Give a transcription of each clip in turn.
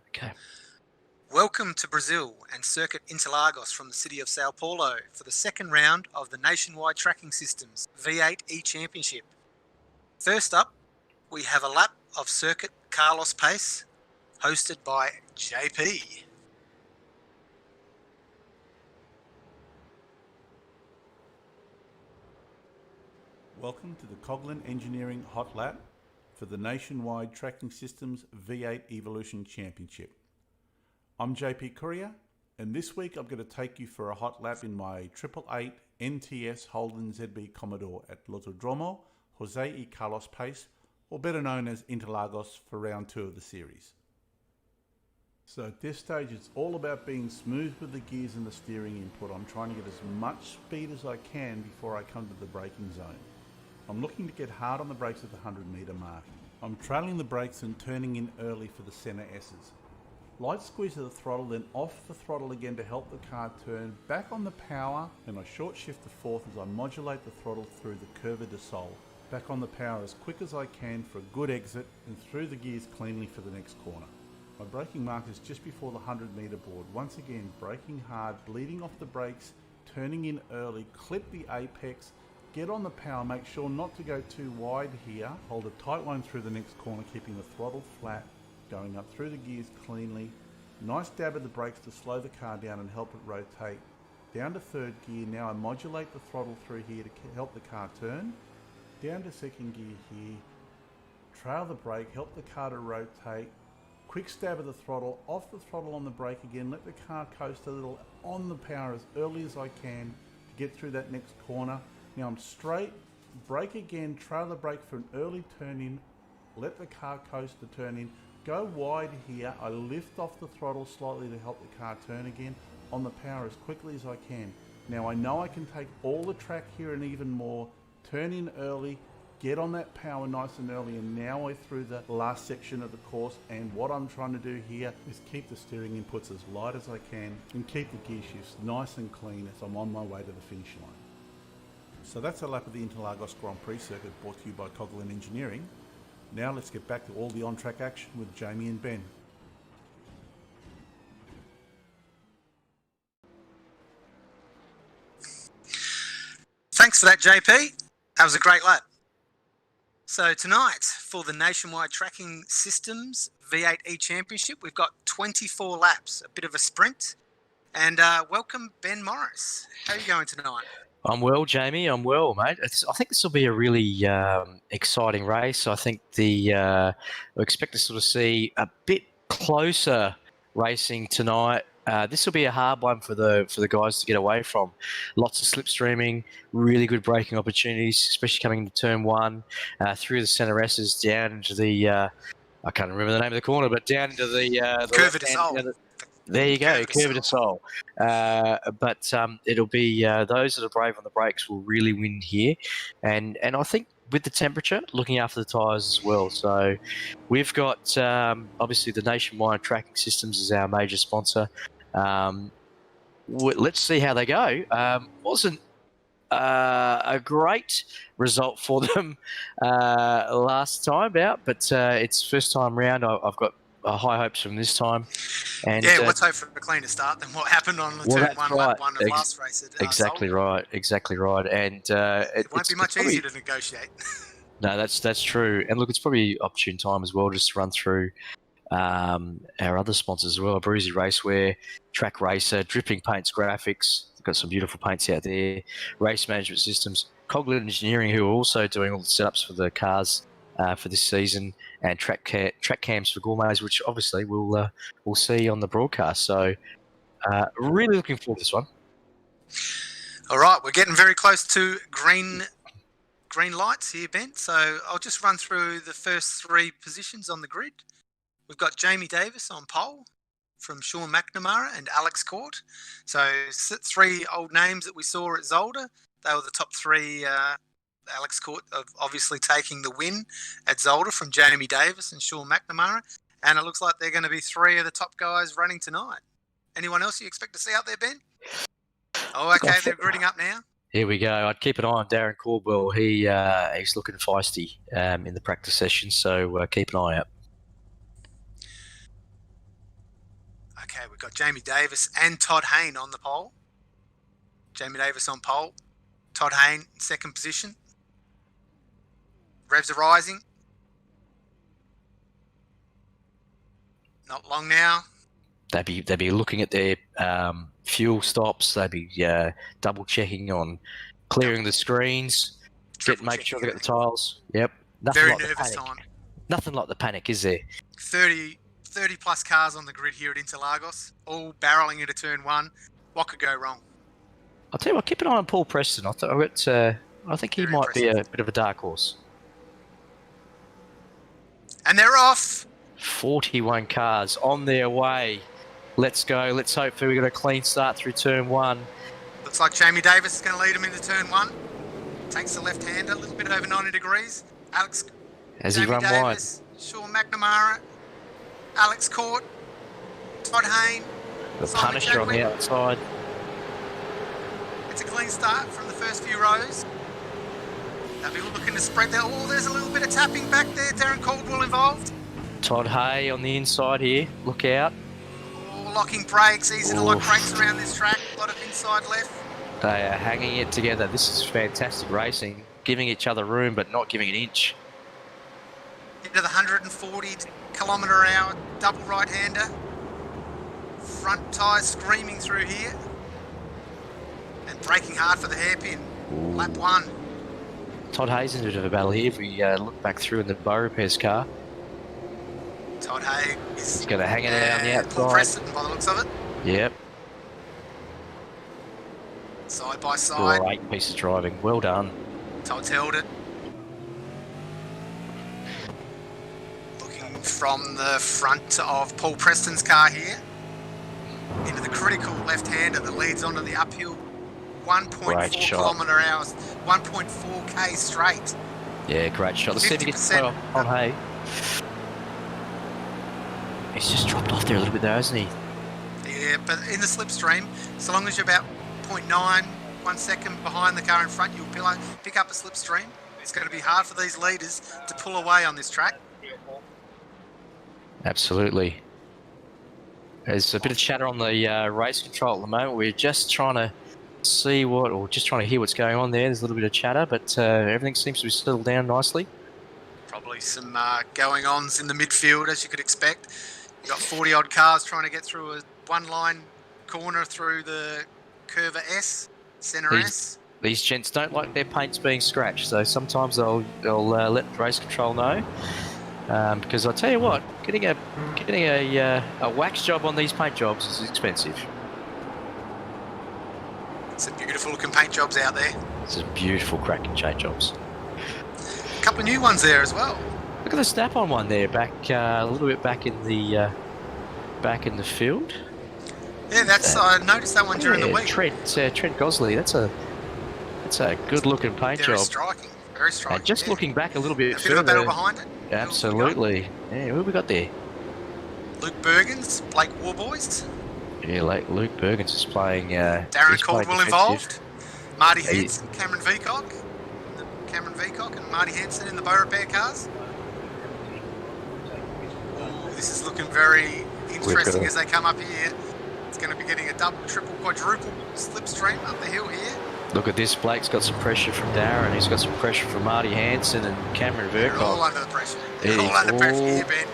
Okay. Welcome to Brazil and Circuit Interlagos from the city of Sao Paulo for the second round of the Nationwide Tracking Systems V8 E-Championship. First up, we have a lap of Circuit Carlos Pace, hosted by JP. Welcome to the Coghlan Engineering Hot Lap for the Nationwide Tracking Systems V8 Evolution Championship. I'm JP Courier, and this week I'm going to take you for a hot lap in my 888 NTS Holden ZB Commodore at Lotodromo Jose y Carlos Pace, or better known as Interlagos, for round 2 of the series. So at this stage it's all about being smooth with the gears and the steering input. I'm trying to get as much speed as I can before I come to the braking zone. I'm looking to get hard on the brakes at the 100 metre mark. I'm trailing the brakes and turning in early for the centre S's. Light squeeze of the throttle, then off the throttle again to help the car turn, back on the power, and I short shift to fourth as I modulate the throttle through the curva de sol. Back on the power as quick as I can for a good exit and through the gears cleanly for the next corner. My braking mark is just before the 100 metre board. Once again, braking hard, bleeding off the brakes, turning in early, clip the apex, get on the power, make sure not to go too wide here, hold a tight line through the next corner, keeping the throttle flat, going up through the gears cleanly. Nice dab of the brakes to slow the car down and help it rotate. Down to third gear, now I modulate the throttle through here to help the car turn. Down to second gear here, trail the brake, help the car to rotate. Quick stab of the throttle, off the throttle on the brake again, let the car coast a little on the power as early as I can to get through that next corner. Now I'm straight, brake again, trail the brake for an early turn in, let the car coast to turn in. Go wide here, I lift off the throttle slightly to help the car turn again on the power as quickly as I can. Now I know I can take all the track here and even more, turn in early, get on that power nice and early, and now we're through the last section of the course, and what I'm trying to do here is keep the steering inputs as light as I can and keep the gear shifts nice and clean as I'm on my way to the finish line. So that's a lap of the Interlagos Grand Prix circuit brought to you by Coghlan Engineering. Now let's get back to all the on-track action with Jamie and Ben. Thanks for that, JP. That was a great lap. So tonight, for the Nationwide Tracking Systems V8 E-Championship, we've got 24 laps, a bit of a sprint. And welcome, Ben Morris. How are you going tonight? I'm well, Jamie. I'm well, mate. I think this will be a really exciting race. I think we expect to sort of see a bit closer racing tonight. This will be a hard one for the guys to get away from. Lots of slipstreaming, really good braking opportunities, especially coming into turn one, through the centre S's down into the I can't remember the name of the corner, but down into the Curva de Sol. There you go, Curva de Sol. But it'll be those that are brave on the brakes will really win here, and I think with the temperature, looking after the tyres as well. So we've got obviously the Nationwide Tracking Systems is our major sponsor. Let's see how they go. Wasn't a great result for them last time out, but it's first time round. I've got high hopes from this time. And yeah, let's hope for a cleaner start than what happened on the turn one, lap one of last race at Exactly right. And it won't be much easier to negotiate. No, that's true. And look, it's probably opportune time as well just to run through our other sponsors as well: Bruzy Racewear, Track Racer, Dripping Paints Graphics. They've got some beautiful paints out there. Race Management Systems, Coghlan Engineering, who are also doing all the setups for the cars for this season, and track cams for gourmets, which obviously we'll see on the broadcast. So really looking forward to this one. All right, we're getting very close to green lights here, Ben. So I'll just run through the first three positions on the grid. We've got Jamie Davis on pole from Sean McNamara and Alex Court. So three old names that we saw at Zolder. They were the top three. Alex Court obviously taking the win at Zolder from Jamie Davis and Sean McNamara. And it looks like they're going to be three of the top guys running tonight. Anyone else you expect to see out there, Ben? Oh, okay, they're gridding up now. Here we go. I'd keep an eye on Darren Caldwell. He's looking feisty in the practice session, so keep an eye out. Okay, we've got Jamie Davis and Todd Hayne on the pole. Jamie Davis on pole. Todd Hayne in second position. Revs are rising. Not long now. They'd be looking at their fuel stops. They'd be double checking on clearing the screens, make sure they got the tiles. Yep. Nothing Very like the nervous panic. time. Nothing like the panic, is there? 30 plus cars on the grid here at Interlagos, all barreling into turn one. What could go wrong? I'll tell you what, keep an eye on Paul Preston. I think he Very might be a impressive. bit of a dark horse. And they're off. 41 cars on their way. Let's go. Let's hope we got a clean start through turn one. Looks like Jamie Davis is going to lead them into turn one. Takes the left-hander, a little bit over 90 degrees. Alex, Has he Jamie run wide? Davis, Sean McNamara, Alex Court, Todd Hayne. The Simon Punisher on the Chadwick. outside. It's a clean start from the first few rows. They'll be looking to spread that. Oh, there's a little bit of tapping back there. Darren Caldwell involved. Todd Hay on the inside here. Look out. Oh, locking brakes. Easy to lock Oof. brakes around this track. A lot of inside left. They are hanging it together. This is fantastic racing. Giving each other room, but not giving an inch. Into the 140 km/h double right-hander. Front tyres screaming through here. And braking hard for the hairpin. Lap one. Todd Hayes in a bit of a battle here. If we look back through in the Bow Repairs car, Todd Hay is he's going to hang it out on the Paul outside. Preston by the looks of it. Yep. Side by side. Great piece of driving. Well done. Todd's held it. Looking from the front of Paul Preston's car here into the critical left-hander that leads onto the uphill 1.4 Great shot. km/h, 1.4k straight. Yeah, great shot. Let's see if he gets 50%. on Hay. He's just dropped off there a little bit though, hasn't he? Yeah, but in the slipstream, so long as you're about 0.9, 1 second behind the car in front, you'll pick up a slipstream. It's going to be hard for these leaders to pull away on this track. Absolutely. There's a bit of chatter on the race control at the moment. We're just trying to see just trying to hear what's going on there. There's a little bit of chatter, but everything seems to be settled down nicely. Probably some going-ons in the midfield, as you could expect. You've got 40-odd cars trying to get through a one-line corner through the Curva S, Centre S. These gents don't like their paints being scratched, so sometimes they'll let race control know. Because I tell you what, getting a wax job on these paint jobs is expensive. Some beautiful-looking paint jobs out there. It's beautiful, cracking paint jobs. A couple of new ones there as well. Look at the snap-on one there, back a little bit back in the field. Yeah, I noticed that one during the week. Trent Gosley. That's a good-looking paint Very job. striking. Very striking. And just yeah. looking back a little bit A bit further. of a battle behind it. Absolutely. Yeah, who have we got there? Luke Bergens, Blake Warboys, Yeah, like Luke Bergens is playing. Darren he's playing Caldwell defensive. involved, Marty He- Hanson, Cameron Veacock and Marty Hanson in the Bow Repair cars. Ooh, this is looking very interesting as they come up here. It's going to be getting a double, triple, quadruple slipstream up the hill here. Look at this. Blake's got some pressure from Darren. He's got some pressure from Marty Hanson and Cameron They're all Vercock. under the pressure. They're all under pressure here, Ben.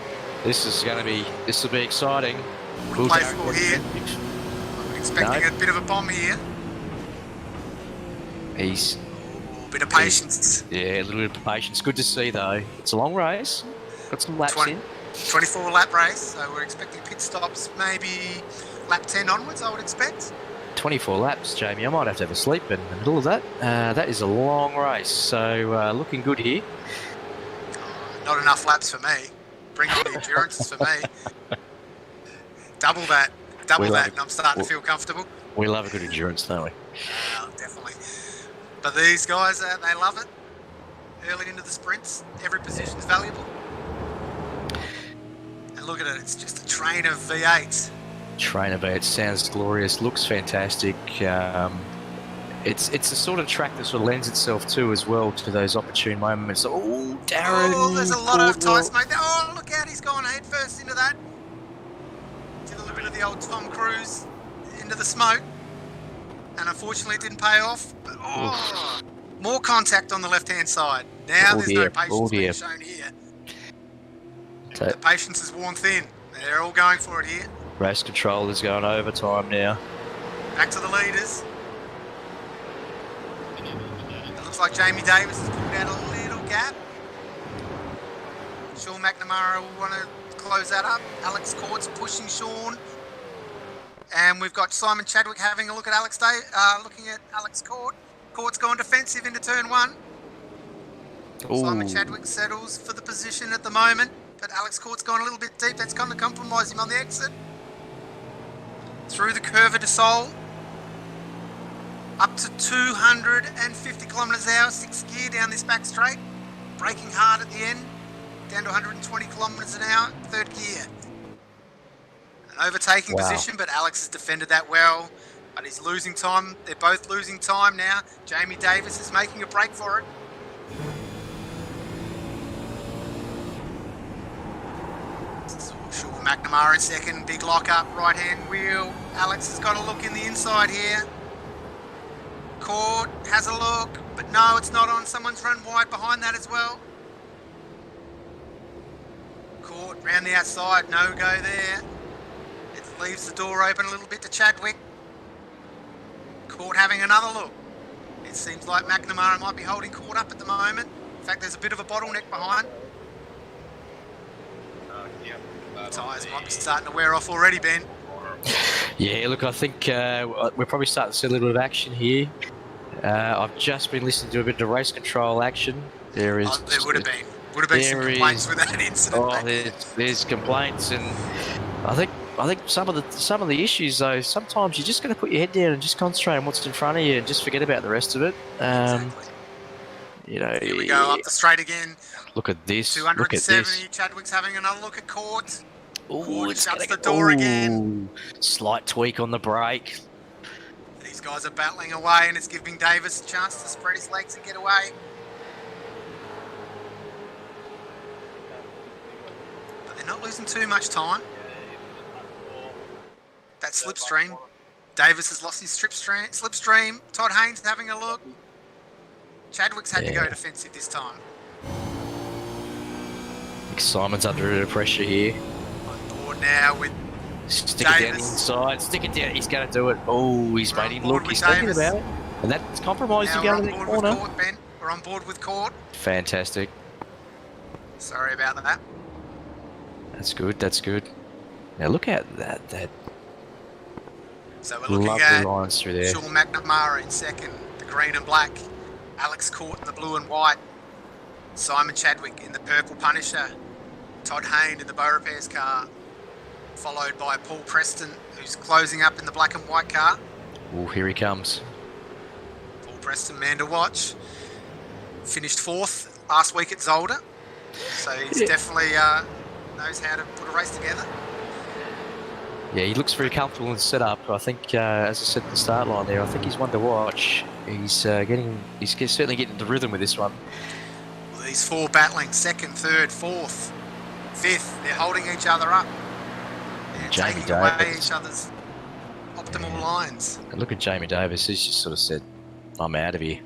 This will be exciting. We'll play for here. I'm expecting No. a bit of a bomb here. He's Ooh, a bit of patience. a little bit of patience. Good to see though. It's a long race. Got some laps 20. in. 24 lap race, so we're expecting pit stops maybe lap 10 onwards, I would expect. 24 laps, Jamie. I might have to have a sleep in the middle of that. That is a long race, so looking good here. Not enough laps for me. Bring on the endurances for me. Double that, We love it. and I'm starting to feel comfortable. We love a good endurance, don't we? Definitely. But these guys, they love it. Early into the sprints, every position's valuable. And look at it, it's just a train of V8s. Trainer V, it sounds glorious, looks fantastic. It's the sort of track that sort of lends itself to as well to those opportune moments. Oh, Darren! Oh, there's a lot of Caldwell. times, mate. Oh, look out, he's gone head first into that. Did a little bit of the old Tom Cruise into the smoke. And unfortunately it didn't pay off. But, more contact on the left-hand side. Now there's no patience being shown here. The patience is worn thin. They're all going for it here. Race control is going overtime now. Back to the leaders. It looks like Jamie Davis has pulled out a little gap. Sean McNamara will want to close that up. Alex Court's pushing Sean. And we've got Simon Chadwick having a look at looking at Alex Court. Court's going defensive into turn 1. Ooh. Simon Chadwick settles for the position at the moment, but Alex Court's gone a little bit deep. That's going to compromise him on the exit. Through the Curva de Sol. Up to 250 kilometres an hour, 6th gear down this back straight. Braking hard at the end. Down to 120 kilometres an hour, 3rd gear. An overtaking position, but Alex has defended that well. But he's losing time. They're both losing time now. Jamie Davis is making a break for it. Sean McNamara in second. Big lock up, right hand wheel. Alex has got a look in the inside here. Court has a look, but no, it's not on. Someone's run wide behind that as well. Court round the outside, no go there. It leaves the door open a little bit to Chadwick. Court having another look. It seems like McNamara might be holding Court up at the moment. In fact, there's a bit of a bottleneck behind. Tyres might be starting to wear off already, Ben. Yeah, look, I think we're probably starting to see a little bit of action here. I've just been listening to a bit of race control action. There is. There would have been some complaints with that incident. Oh, there's complaints, and I think some of the issues though. Sometimes you just got to put your head down and just concentrate on what's in front of you, and just forget about the rest of it. Exactly. You know. Here we go up the straight again. Look at this. 270. Look at this. Chadwick's having another look at Court. Ooh, it's shuts the door again. Slight tweak on the brake. These guys are battling away, and it's giving Davis a chance to spread his legs and get away. But they're not losing too much time. That slipstream. Davis has lost his slipstream. Todd Haynes having a look. Chadwick's had to go defensive this time. Simon's under a bit of pressure here. On board now with Stick it down inside. Stick it down. He's going to do it. Oh, he's made him look. He's thinking about it. And that's compromised to go to the corner. We're on board with Court. Fantastic. Sorry about that. That's good. That's good. Now look at that. So we're looking Lovely at lines through there. Sean McNamara in second, the green and black. Alex Court in the blue and white. Simon Chadwick in the purple Punisher. Todd Haynes in the Bow Repairs car. Followed by Paul Preston, who's closing up in the black and white car. Oh, here he comes. Paul Preston, man to watch. Finished 4th last week at Zolder. So he's definitely knows how to put a race together. Yeah, he looks very comfortable in setup. I think, as I said at the start line there, I think he's one to watch. He's certainly getting the rhythm with this one. Well, these 4 battling, 2nd, 3rd, 4th, 5th. They're holding each other up. They're taking away each other's optimal lines. And look at Jamie Davis. He's just sort of said, I'm out of here.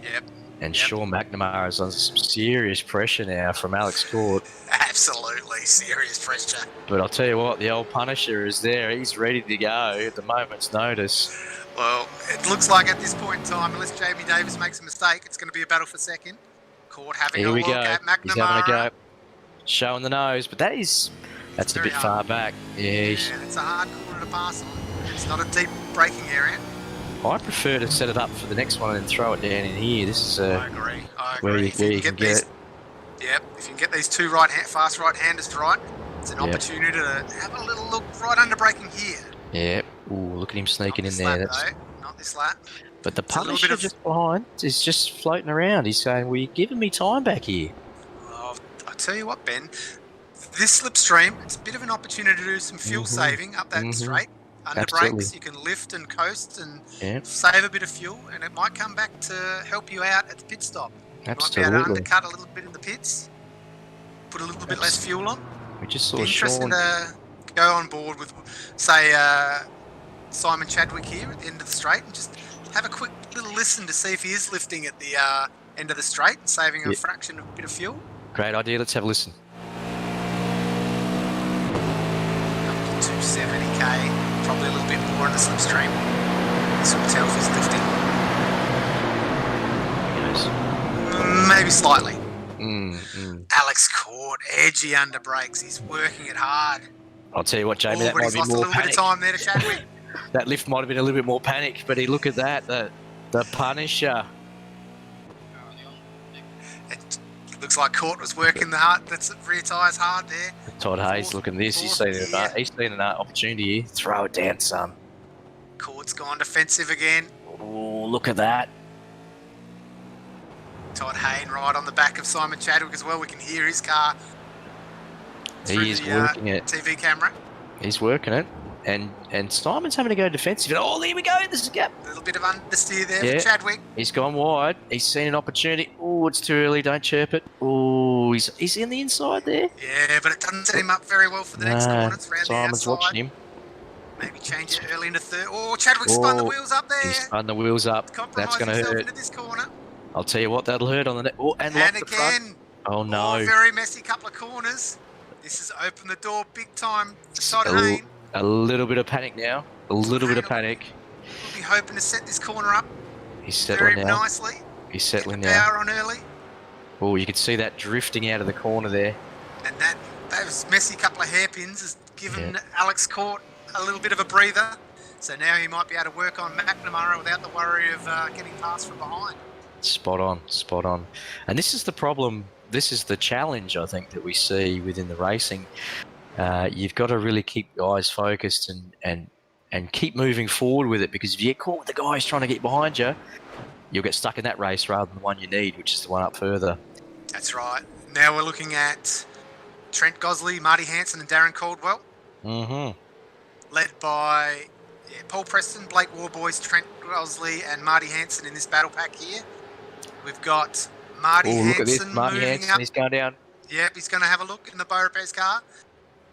Yep. And Sean McNamara is under some serious pressure now from Alex Court. Absolutely serious pressure. But I'll tell you what, the old Punisher is there. He's ready to go at the moment's notice. Well, it looks like at this point in time, unless Jamie Davis makes a mistake, it's going to be a battle for second. Court having a look at McNamara. He's having a go. Showing the nose, but that's a bit far back. Yeah, it's a hard corner to pass on. It's not a deep braking area. I prefer to set it up for the next one and then throw it down in here. This is I agree. where you can get it. Yep, if you can get these 2 fast right-handers right, it's an opportunity to have a little look right under braking here. Yeah. Ooh, look at him sneaking in there. Not this lap. But the Punisher just behind is just floating around. He's saying, well, you're giving me time back here. Well, I'll tell you what, Ben. This slipstream, it's a bit of an opportunity to do some fuel saving up that straight. Under brakes, you can lift and coast and save a bit of fuel, and it might come back to help you out at the pit stop. Absolutely. You might be able to undercut a little bit in the pits, put a little bit less fuel on. We just saw Interesting Sean. to go on board with, say, Simon Chadwick here at the end of the straight and just have a quick little listen to see if he is lifting at the end of the straight and saving a fraction of a bit of fuel. Great idea. Let's have a listen. Up to 270k, probably a little bit more in the slipstream. This will tell if he's lifting. Yes. Maybe slightly. Mm. Alex Court, edgy under brakes. He's working it hard. I'll tell you what, Jamie, that but might he's be lost a more little bit of panic. time there to Chadwick. That lift might have been a little bit more panic, but look at that, the Punisher. It looks like Court was working the hard. That's rear tyres hard there. Todd Hayes, look at this. He's seen an opportunity here. Throw it down, son. Court's gone defensive again. Oh, look at that. Todd Hayne right on the back of Simon Chadwick as well. We can hear his car through He is the working it. TV camera. He's working it. And Simon's having to go defensive. Oh, there we go. There's a gap. A little bit of understeer there Yeah. for Chadwick. He's gone wide. He's seen an opportunity. Oh, it's too early. Don't chirp it. Oh, he's in the inside there. Yeah, but it doesn't set him up very well for the next corner. It's round Simon's the outside. watching him. Maybe change it early into third. Oh, Chadwick spun the wheels up there. He's spun the wheels up. That's Compromised going to himself hurt. into this corner. I'll tell you what, that'll hurt on the net. Oh, and locked the front. again. Oh, no. Oh, very messy couple of corners. This has opened the door big time for Todd Hayne. A little bit of panic now. A little bit of panic. We'll be hoping to set this corner up He's settling very now. nicely. He's settling Get the now. power on early. Oh, you can see that drifting out of the corner there. And those messy couple of hairpins has given Alex Court a little bit of a breather. So now he might be able to work on McNamara without the worry of getting past from behind. Spot on, spot on. And this is the problem. This is the challenge, I think, that we see within the racing. You've got to really keep guys focused and keep moving forward with it, because if you get caught with the guys trying to get behind you, you'll get stuck in that race rather than the one you need, which is the one up further. That's right. Now we're looking at Trent Gosley, Marty Hanson and Darren Caldwell. Mm-hmm. Led by Paul Preston, Blake Warboys, Trent Gosley and Marty Hanson in this battle pack here. We've got Marty Oh, look at this. Hanson Marty moving Hanson, up. he's going down. Yep, he's going to have a look in the Bo Repairs car.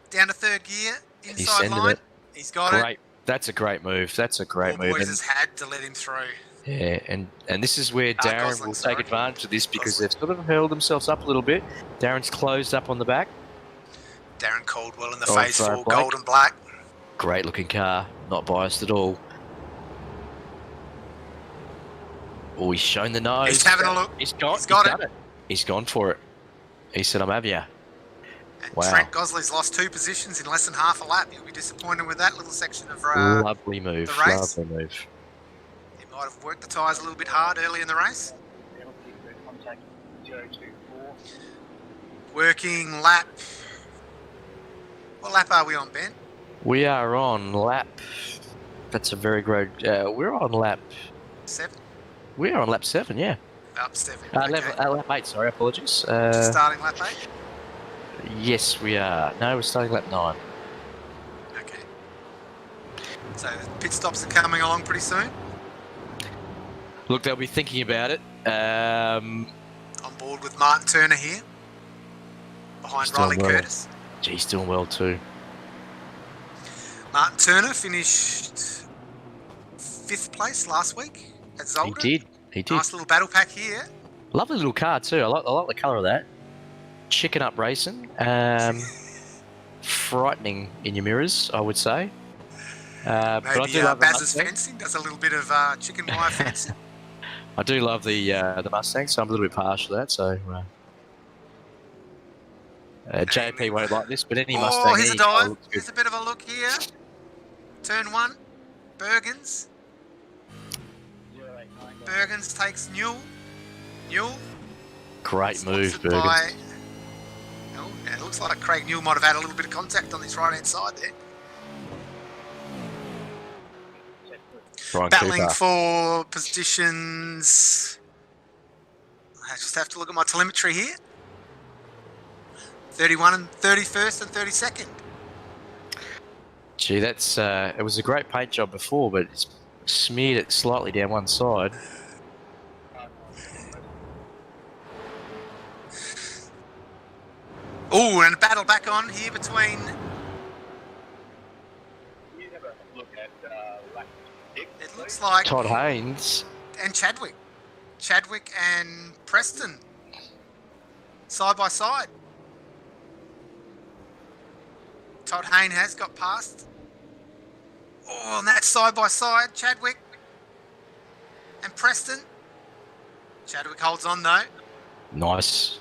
Down to third gear, He's inside sending line. it. He's got it. Great. That's a great move. That's a great move. Warboys And, has had to let him through. yeah, and this is where Darren Gosling, will sorry. take advantage of this, because Gosling. they've sort of hurled themselves up a little bit. Darren's closed up on the back. Darren Caldwell in the Oh, phase sorry, 4, Blake. gold and black. Great looking car. Not biased at all. Oh, he's shown the nose. He's having a look. He's He's got done it. He's gone for it. He said, I'm having you. And Wow. Trent Gosley's lost 2 positions in less than half a lap. He'll be disappointed with that little section of Lovely move. the race. Lovely move. He might have worked the tyres a little bit hard early in the race. Working lap. What lap are we on, Ben? We are on lap. That's a very great. We're on lap. 7? We are on lap 7, yeah. Up 7. Lap 8, sorry, apologies. Just starting lap 8? Yes, we are. No, we're starting lap 9. Okay. So the pit stops are coming along pretty soon. Look, they'll be thinking about it. On board with Martin Turner here. Behind He's doing Riley well. Curtis. Gee, he's doing well too. Martin Turner finished 5th place last week at Zolder. He did. Nice little battle pack here. Lovely little car too. I like the colour of that. Chicken up racing. Frightening in your mirrors, I would say. But I Maybe do love the Baz's Mustang. fencing does a little bit of chicken wire fencing. I do love the Mustang, so I'm a little bit partial to that. So JP won't like this, but any Mustang. Oh, here's a any car dive. looks good. Here's a bit of a look here. Turn 1. Bergens. Bergens takes Newell. Newell. Great move, Sponsored Bergen. by- Oh, yeah, it looks like Craig Newell might have had a little bit of contact on this right-hand side there. Brian Battling Cooper. for positions. I just have to look at my telemetry here. 31 and 31st and 32nd. Gee, that's it was a great paint job before, but it's smeared it slightly down one side. Oh, and a battle back on here between It looks like Todd Haynes. and Chadwick and Preston side by side. Todd Haynes has got past. Oh, and that's side by side. Chadwick and Preston. Chadwick holds on though. Nice.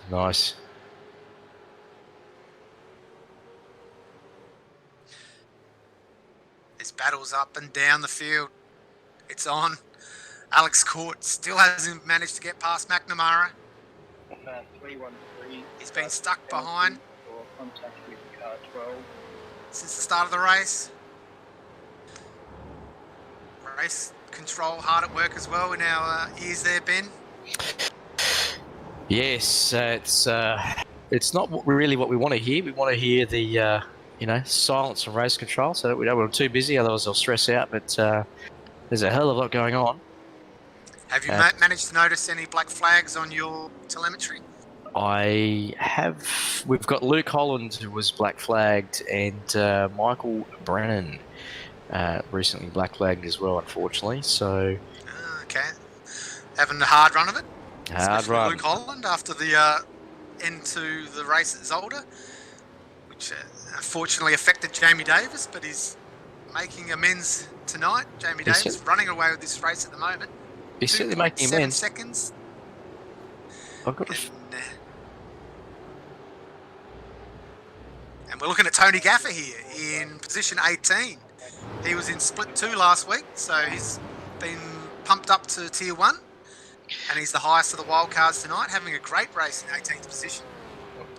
This battle's up and down the field. It's on. Alex Court still hasn't managed to get past McNamara. He's been stuck behind since the start of the race. Race control hard at work as well in our ears there, Ben. Yes, it's not really what we want to hear. We want to hear the silence from race control, so that we don't we're too busy. Otherwise, they'll stress out. But there's a hell of a lot going on. Have you managed to notice any black flags on your telemetry? I have. We've got Luke Holland, who was black flagged, and Michael Brennan recently black flagged as well, unfortunately. So okay, having a hard run of it. Hard Especially run. Luke Holland after the end to the race at Zolder, which unfortunately affected Jamie Davis, but he's making amends tonight. Jamie Davis running away with this race at the moment. He's certainly making 2.7 amends. seconds. I've got And we're looking at Tony Gaffer here in position 18. He was in split 2 last week, so he's been pumped up to tier 1. And he's the highest of the wildcards tonight, having a great race in 18th position.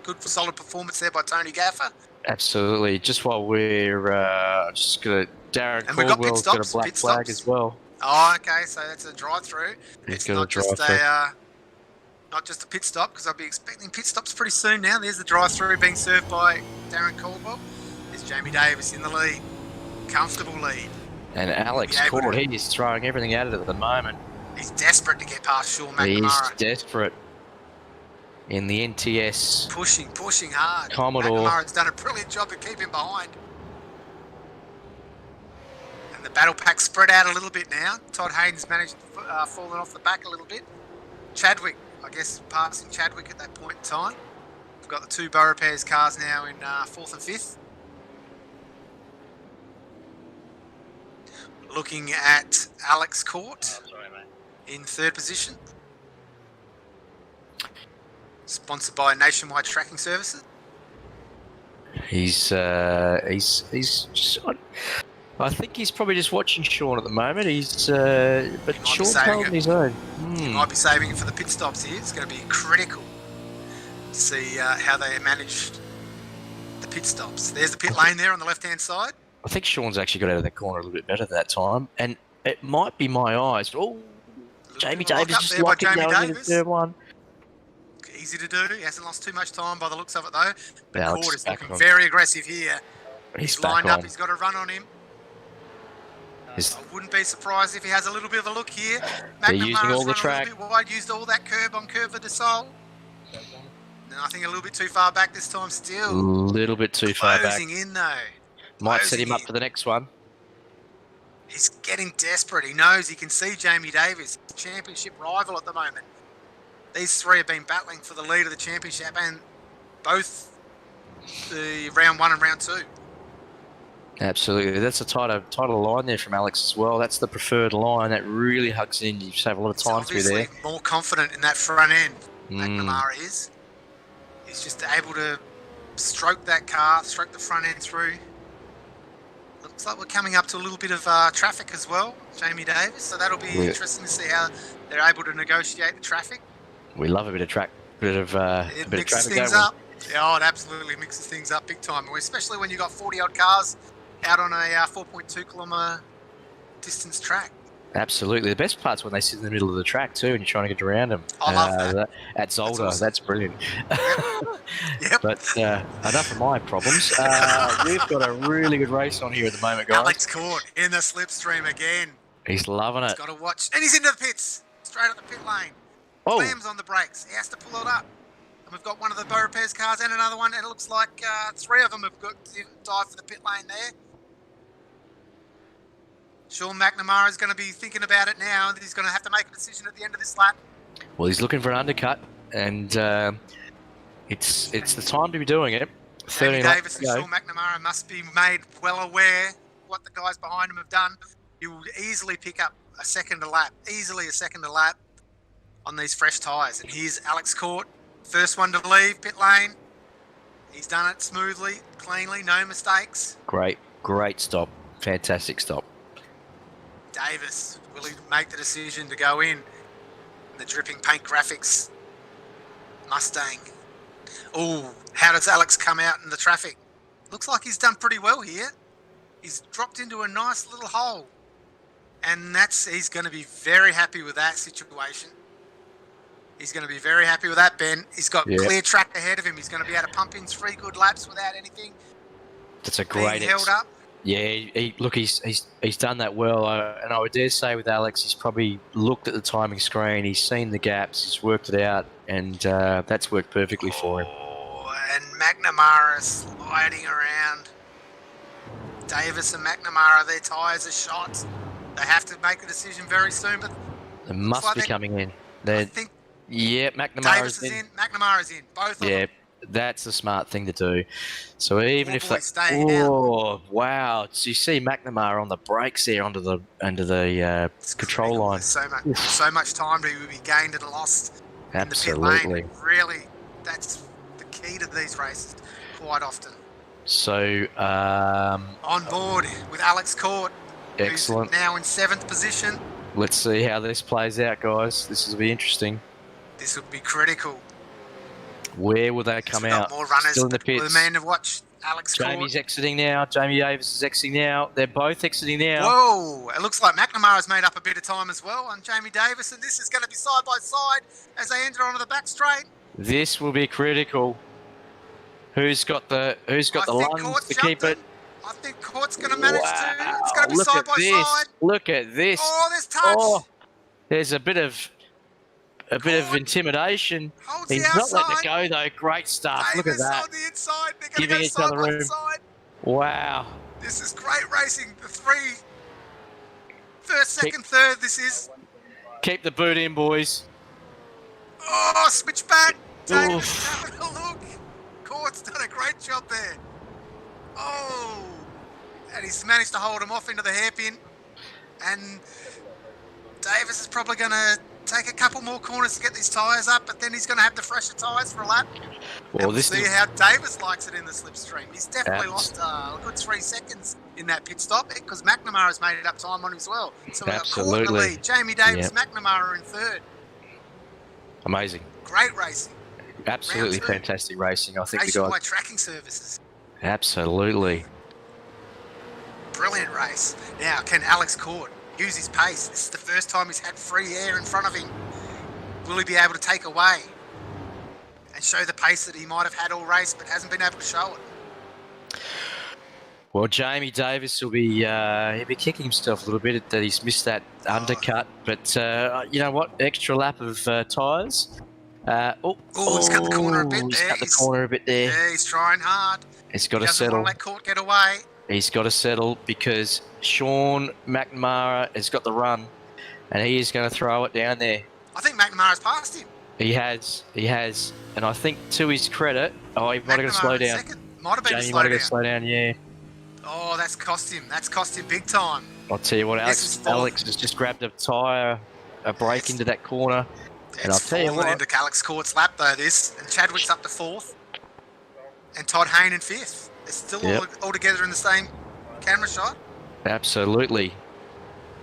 Good solid performance there by Tony Gaffer. Absolutely. Just while we're just got Darren And we've got pit Caldwell's got stops, a black pit flag stops. as well. Oh, okay, so that's a drive-through. He's It's got a not just drive-through. not just a pit stop, because I'll be expecting pit stops pretty soon now. There's the drive-through being served by Darren Caldwell. There's Jamie Davis in the lead. Comfortable lead. And Alex Be able Court, to- he's throwing everything at it at the moment. He's desperate to get past Sean He's McNamara. desperate in the NTS. Pushing hard. Commodore. McNamara's done a brilliant job to keep him behind. And the battle pack spread out a little bit now. Todd Haynes managed to falling off the back a little bit. Chadwick, I guess, passing Chadwick at that point in time. We've got the 2 Beaurepaires cars now in 4th and 5th. Looking at Alex Court in 3rd position. Sponsored by Nationwide Tracking Services. He's just, I think he's probably just watching Sean at the moment. He's but might be Sean's saving holding it. his own. He might be saving it for the pit stops here. It's going to be critical to see how they managed the pit stops. There's the pit lane there on the left-hand side. I think Sean's actually got out of the corner a little bit better that time, and it might be my eyes. Oh, A little Jamie bit of lock Davis up just there by locking Jamie going into the Davis. 3rd one. Easy to do. He hasn't lost too much time by the looks of it, though. But Alex Court is is back looking on. very aggressive here. He's He's back lined on. up. He's got a run on him. He's- I wouldn't be surprised if he has a little bit of a look here. They're using McNamara's all the run track. a little bit wide, used all that curb on Curva de Sol. No, I think a little bit too far back this time A still. little bit too far back. Closing in, though. Might set closing him up in. for the next one. He's getting desperate. He knows he can see Jamie Davis, championship rival at the moment. These 3 have been battling for the lead of the championship and both the round 1 and round 2. Absolutely. That's a tighter line there from Alex as well. That's the preferred line. That really hugs in. You save a lot of He's time through obviously there. more confident in that front end. Mm. McNamara is. He's just able to stroke that car, stroke the front end through. Looks like we're coming up to a little bit of traffic as well, Jamie Davis. So that'll be Yeah. interesting to see how they're able to negotiate the traffic. We love a bit of track, It bit of mixes traffic. things don't we? up. Yeah, it absolutely mixes things up big time, especially when you've got 40 odd cars out on a 4.2 kilometre distance track. Absolutely. The best part's when they sit in the middle of the track too, and you're trying to get around them. I love that. At Zolder, awesome. that's brilliant. Yep. But enough of my problems. We've got a really good race on here at the moment, guys. Alex Court in the slipstream again. He's loving He's it. got to watch. And he's into the pits. Straight up the pit lane. Oh, Slams on the brakes. He has to pull it up. And we've got one of the Beaurepaires cars and another one. And it looks like 3 of them have got to dive for the pit lane there. Sean McNamara is going to be thinking about it now. He's going to have to make a decision at the end of this lap. Well, he's looking for an undercut, and it's the time to be doing it. Jamie 13 laps Davis to and go. Sean McNamara must be made well aware what the guys behind him have done. He will easily pick up a second a lap, on these fresh tyres. And here's Alex Court, first one to leave pit lane. He's done it smoothly, cleanly, no mistakes. Great stop. Fantastic stop. Davis, will he make the decision to go in? The dripping paint graphics Mustang. Oh, how does Alex come out in the traffic? Looks like he's done pretty well here. He's dropped into a nice little hole. And he's going to be very happy with that situation. He's going to be very happy with that, Ben. He's got clear track ahead of him. He's going to be able to pump in 3 good laps without anything That's a being great held up. Yeah, look, he's done that well, and I would dare say with Alex, he's probably looked at the timing screen, he's seen the gaps, he's worked it out, and that's worked perfectly for him. And McNamara sliding around. Davis and McNamara, their tyres are shot. They have to make a decision very soon, but They must be coming in. I think McNamara's Davis is in, McNamara's in, both of them. That's the smart thing to do. So even if boy, staying out. Wow! So you see McNamara on the brakes there under the It's control critical. line. There's so much time to be gained and lost in the pit Absolutely. lane. Really, that's the key to these races quite often. So On board with Alex Court, excellent. who's now in 7th position. Let's see how this plays out, guys. This will be interesting. This would be critical. Where will they come We've got out? more runners. Still in the The pits. man to watch, Alex Jamie's Court. exiting now. Jamie Davis is exiting now. They're both exiting now. Whoa! It looks like McNamara's made up a bit of time as well on Jamie Davis, and this is going to be side by side as they enter onto the back straight. This will be critical. Who's got the I think lungs Court's to keep jumped it? I think Court's going to manage to. Wow, It's going to be look side at by this. side. Look at this. Oh, there's touch. Oh, there's a bit of Court intimidation. holds He's the not outside. letting it go though. Great stuff. Look at Davis that. on the inside. They're going to Giving go each side other by room. side. Wow. This is great racing. The 3, first, second, third. This is. Keep the boot in, boys. Oh, switch back. Davis Oof. having a look. Court's done a great job there. Oh, and he's managed to hold him off into the hairpin. And Davis is probably going to take a couple more corners to get these tyres up, but then he's going to have the fresher tyres for a lap. Well, And we'll this see is how Davis likes it in the slipstream. He's definitely Abs- lost a good 3 seconds in that pit stop because McNamara's made it up time on him as well. So we've got Court in the Absolutely. lead. Jamie Davis, Yep. McNamara in 3rd. amazing. Great racing. Absolutely Round 2. fantastic racing. I think the Nationwide guys. tracking services. Absolutely. Brilliant race. Now, can Alex Court use his pace? This is the first time he's had free air in front of him. Will he be able to take away and show the pace that he might have had all race but hasn't been able to show it? Well, Jamie Davis will be he'll be kicking himself a little bit that he's missed that undercut. But you know what? Extra lap of tyres. He's cut the corner a bit He's there. cut the corner a bit there. Yeah, he's trying hard. He's got He to doesn't settle. want to let Court get away. He's got to settle because Sean McNamara has got the run, and he is going to throw it down there. I think McNamara's passed him. He has, and I think to his credit, he might have got to slow McNamara in down. second. Might have been Jamie a might slow have got down. to slow down. Yeah, Oh, that's cost him. That's cost him big time. I'll tell you what, This is fourth. Alex has just grabbed a tyre, a break Yes. into that corner. And I'll It's tell you fallen what- into Alex Court's lap though. This and Chadwick's up to 4th, and Todd Hayne in 5th. They're still Yep. all together in the same camera shot. Absolutely.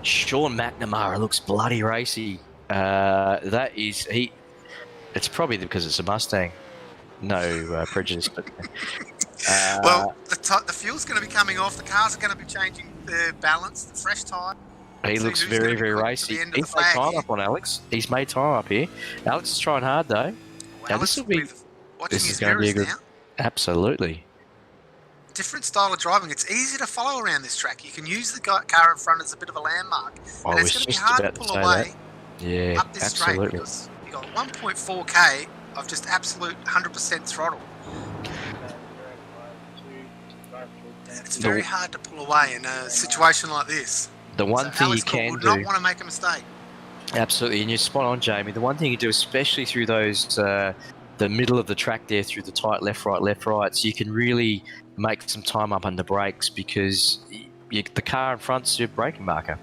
Sean McNamara looks bloody racy. That is he. It's probably because it's a Mustang. No prejudice, but Well, the fuel's going to be coming off. The cars are going to be changing their balance. The fresh tyre. he So looks who's very, gonna be very quick to the racy. end of He's the made flag time here? up on Alex. He's made time up here. Alex is trying hard though. Now, this will be- watching this is his gonna be a mirrors good- now. Absolutely. Different style of driving. It's easy to follow around this track. You can use the car in front as a bit of a landmark, I and was it's going to be just hard to about to pull say away Yeah, up this straight absolutely. because you got 1.4k of just absolute 100% throttle. It's very hard to pull away in a situation like this. The one So thing Alex you Court can would do, not want to make a mistake. absolutely, and you're spot on, Jamie. The one thing you do, especially through those the middle of the track there, through the tight left, rights, you can really make some time up under brakes because the car in front's your braking marker.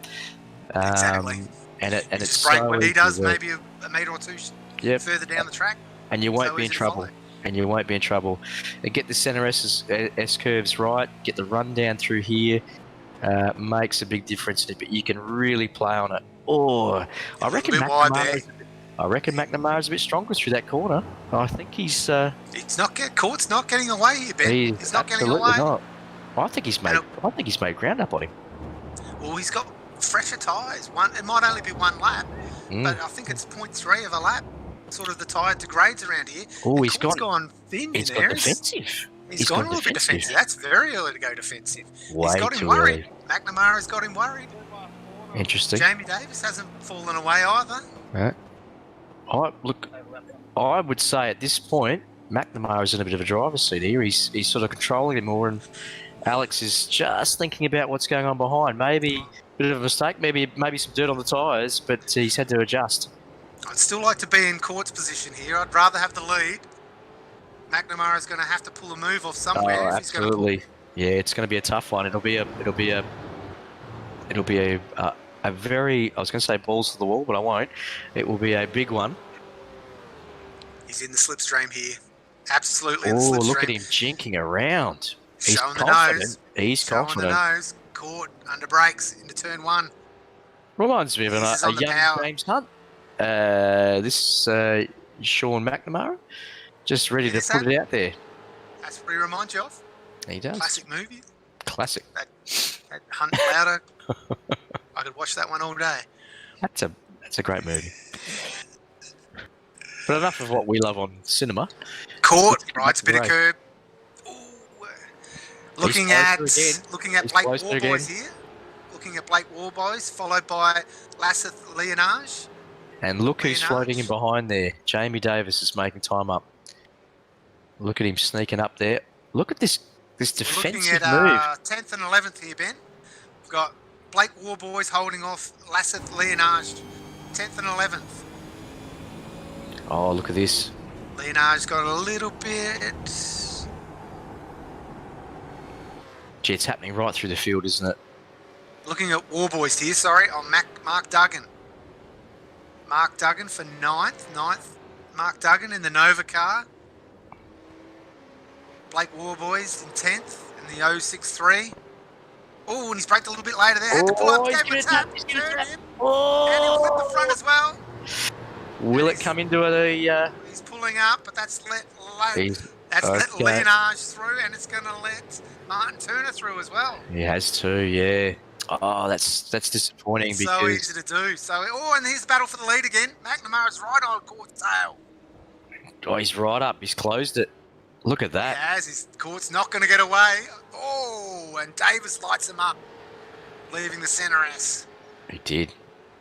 Exactly. And You it's just break so what he easy does, to do. maybe a metre or two Yep. further down the track. And you won't So be in easy to trouble. follow. And you won't be in trouble. And get the centre S curves right. Get the run down through here. Makes a big difference in it. But you can really play on it. Oh, I reckon bit wide there. McNamara's a bit stronger through that corner. I think he's. Court's not getting away here, Ben. He's not getting absolutely away. not. I think he's made ground up on him. Well, he's got fresher tyres. It might only be one lap, but I think it's 0.3 of a lap. Sort of the tyre degrades around here. Oh, he's gone thin He's in got areas. defensive. He's gone a little bit defensive. That's very early to go defensive. Way He's got him too worried. early. McNamara's got him worried. Interesting. Jamie Davis hasn't fallen away either. Right. I would say at this point, McNamara's in a bit of a driver's seat here. He's sort of controlling it more, and Alex is just thinking about what's going on behind. Maybe a bit of a mistake, maybe some dirt on the tyres, but he's had to adjust. I'd still like to be in Court's position here. I'd rather have the lead. McNamara's going to have to pull a move off somewhere. Oh, if he's going to absolutely. Yeah, it's going to be a tough one. It'll be a very, I was going to say balls to the wall, but I won't. It will be a big one. He's in the slipstream here. Absolutely in the Oh, slipstream. look at him jinking around. He's Showing the confident. nose. He's Showing confident. the nose. Court under brakes into turn one. Reminds me of This is a on the young power. James Hunt. This is Sean McNamara, just ready to Yes, put it out there. That's what he reminds you of. He does. Classic movie. Classic. That Hunt Louder. I could watch that one all day. That's a great movie. But enough of what we love on cinema. Court rides a bit of Right. curb. Ooh. Looking at He's Blake closer Warboys here. Looking at Blake Warboys, followed by Lasseth Leonage. And look who's Leonage. floating in behind there. Jamie Davis is making time up. Look at him sneaking up there. Look at this Looking defensive at move. 10th and 11th here, Ben. We've got Blake Warboys holding off Lasseth Leonage. 10th and 11th. Oh, look at this. Leonage got a little bit. Gee, it's happening right through the field, isn't it? Looking at Warboys here, sorry, on Mark Duggan. Mark Duggan for 9th. Mark Duggan in the Nova car. Blake Warboys in 10th in the 063. Oh, and he's braked a little bit later there. Had to pull up, he's gave him a gonna tap. tap, he's gonna Turn tap. him. And Oh! he'll flip the front as well. Will it come into the... He's pulling up, but that's let okay. Leonage through, and it's going to let Martin Turner through as well. He has to, yeah. Oh, that's disappointing It's so because easy to do. And here's the battle for the lead again. McNamara's right on Court's tail. he's right up. He's closed it. Look at that. He has. His Court's not going to get away. Oh, and Davis lights him up, leaving the centre S. He did.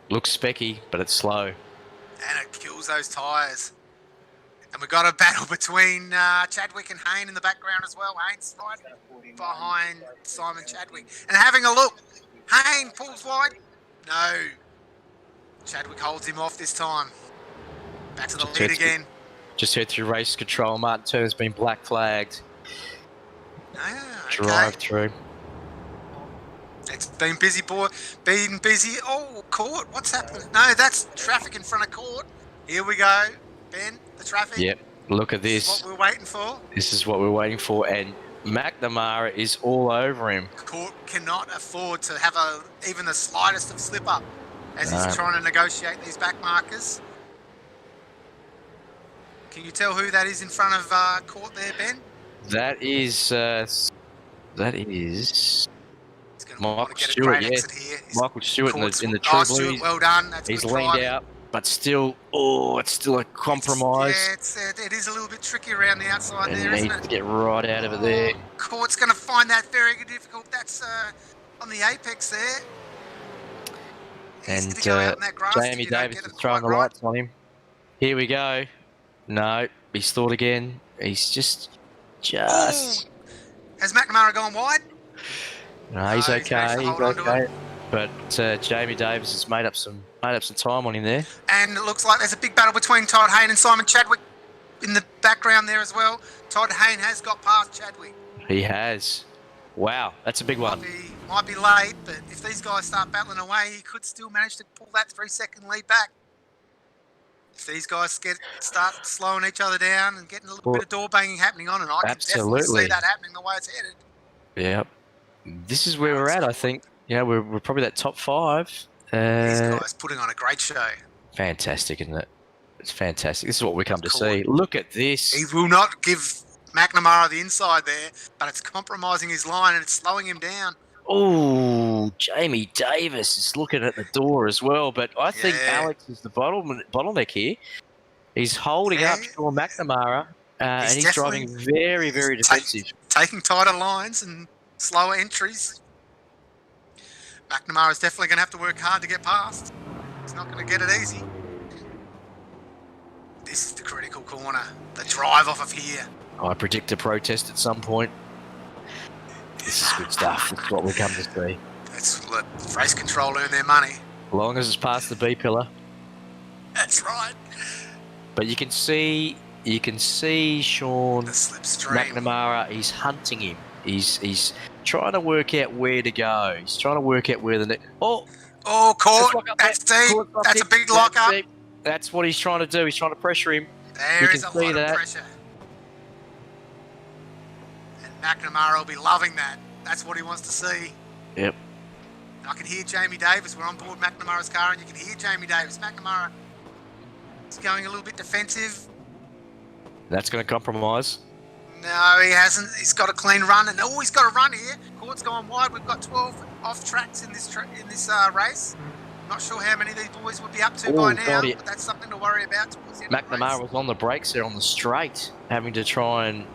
Looks specky, but it's slow. And it kills those tyres. And we've got a battle between Chadwick and Hayne in the background as well. Hayne's right behind Simon Chadwick. And having a look. Hayne pulls wide. No. Chadwick holds him off this time. Back to the lead again. Just heard through race control. Martin Turner's been black flagged. Drive through. It's been busy, boy. Been busy. Oh, Court. What's happening? No, that's traffic in front of Court. Here we go. Ben, the traffic. Yep. Look at This this. is what we're waiting for. This is what we're waiting for. And McNamara is all over him. Court cannot afford to have even the slightest of slip up as No. he's trying to negotiate these back markers. Can you tell who that is in front of Court there, Ben? That is. He's going to Michael want to get a Stewart, great yeah. exit here. Michael Stewart Court's- in the true Stewart, blue. well done. That's He's good leaned driving. out, but still. Oh, it's still a compromise. It is a little bit tricky around the outside And there, he isn't needs it? to get right out of it there. Court's going to find that very difficult. That's on the apex there. Easy And to go out in that grass if Jamie you don't Davis get is it throwing the quite right. lights on him. Here we go. No, he's thought again. He's just. Has McNamara gone wide? No, he's No, he's managed okay. to He's hold on to okay. it. But Jamie Davis has made up some time on him there. And it looks like there's a big battle between Todd Hayne and Simon Chadwick in the background there as well. Todd Hayne has got past Chadwick. He has. Wow, that's a big one. Might be late, but if these guys start battling away, he could still manage to pull that 3-second lead back. If these guys start slowing each other down and getting a little bit of door banging happening on, and I can definitely see that happening the way it's headed. Yeah, this is where we're at. I think. Yeah, we're probably that top 5. These guys putting on a great show. Fantastic, isn't it? It's fantastic. This is what we come to see. Look at this. He will not give McNamara the inside there, but it's compromising his line and it's slowing him down. Oh, Jamie Davis is looking at the door as well, but I think Alex is the bottleneck here. He's holding up Sean McNamara, and he's driving very, very defensive. Taking tighter lines and slower entries. McNamara's definitely going to have to work hard to get past. He's not going to get it easy. This is the critical corner. The drive off of here. I predict a protest at some point. This is good stuff. That's what we come to see. That's let race control earn their money. As long as it's past the B pillar. That's right. But you can see Sean The slipstream. McNamara. He's hunting him. He's trying to work out where to go. He's trying to work out where the next. Oh, caught. That's deep. That's a big lock-up. That's what he's trying to do. He's trying to pressure him. There is a lot of pressure. And McNamara will be loving that. That's what he wants to see. Yep. And I can hear Jamie Davis. We're on board McNamara's car, and you can hear Jamie Davis. McNamara is going a little bit defensive. That's going to compromise. No, he hasn't. He's got a clean run, and he's got a run here. Court's gone wide. We've got 12 off tracks in this race. Not sure how many of these boys would be up to by now, but that's something to worry about towards the end of the race. McNamara was on the brakes there on the straight, having to try and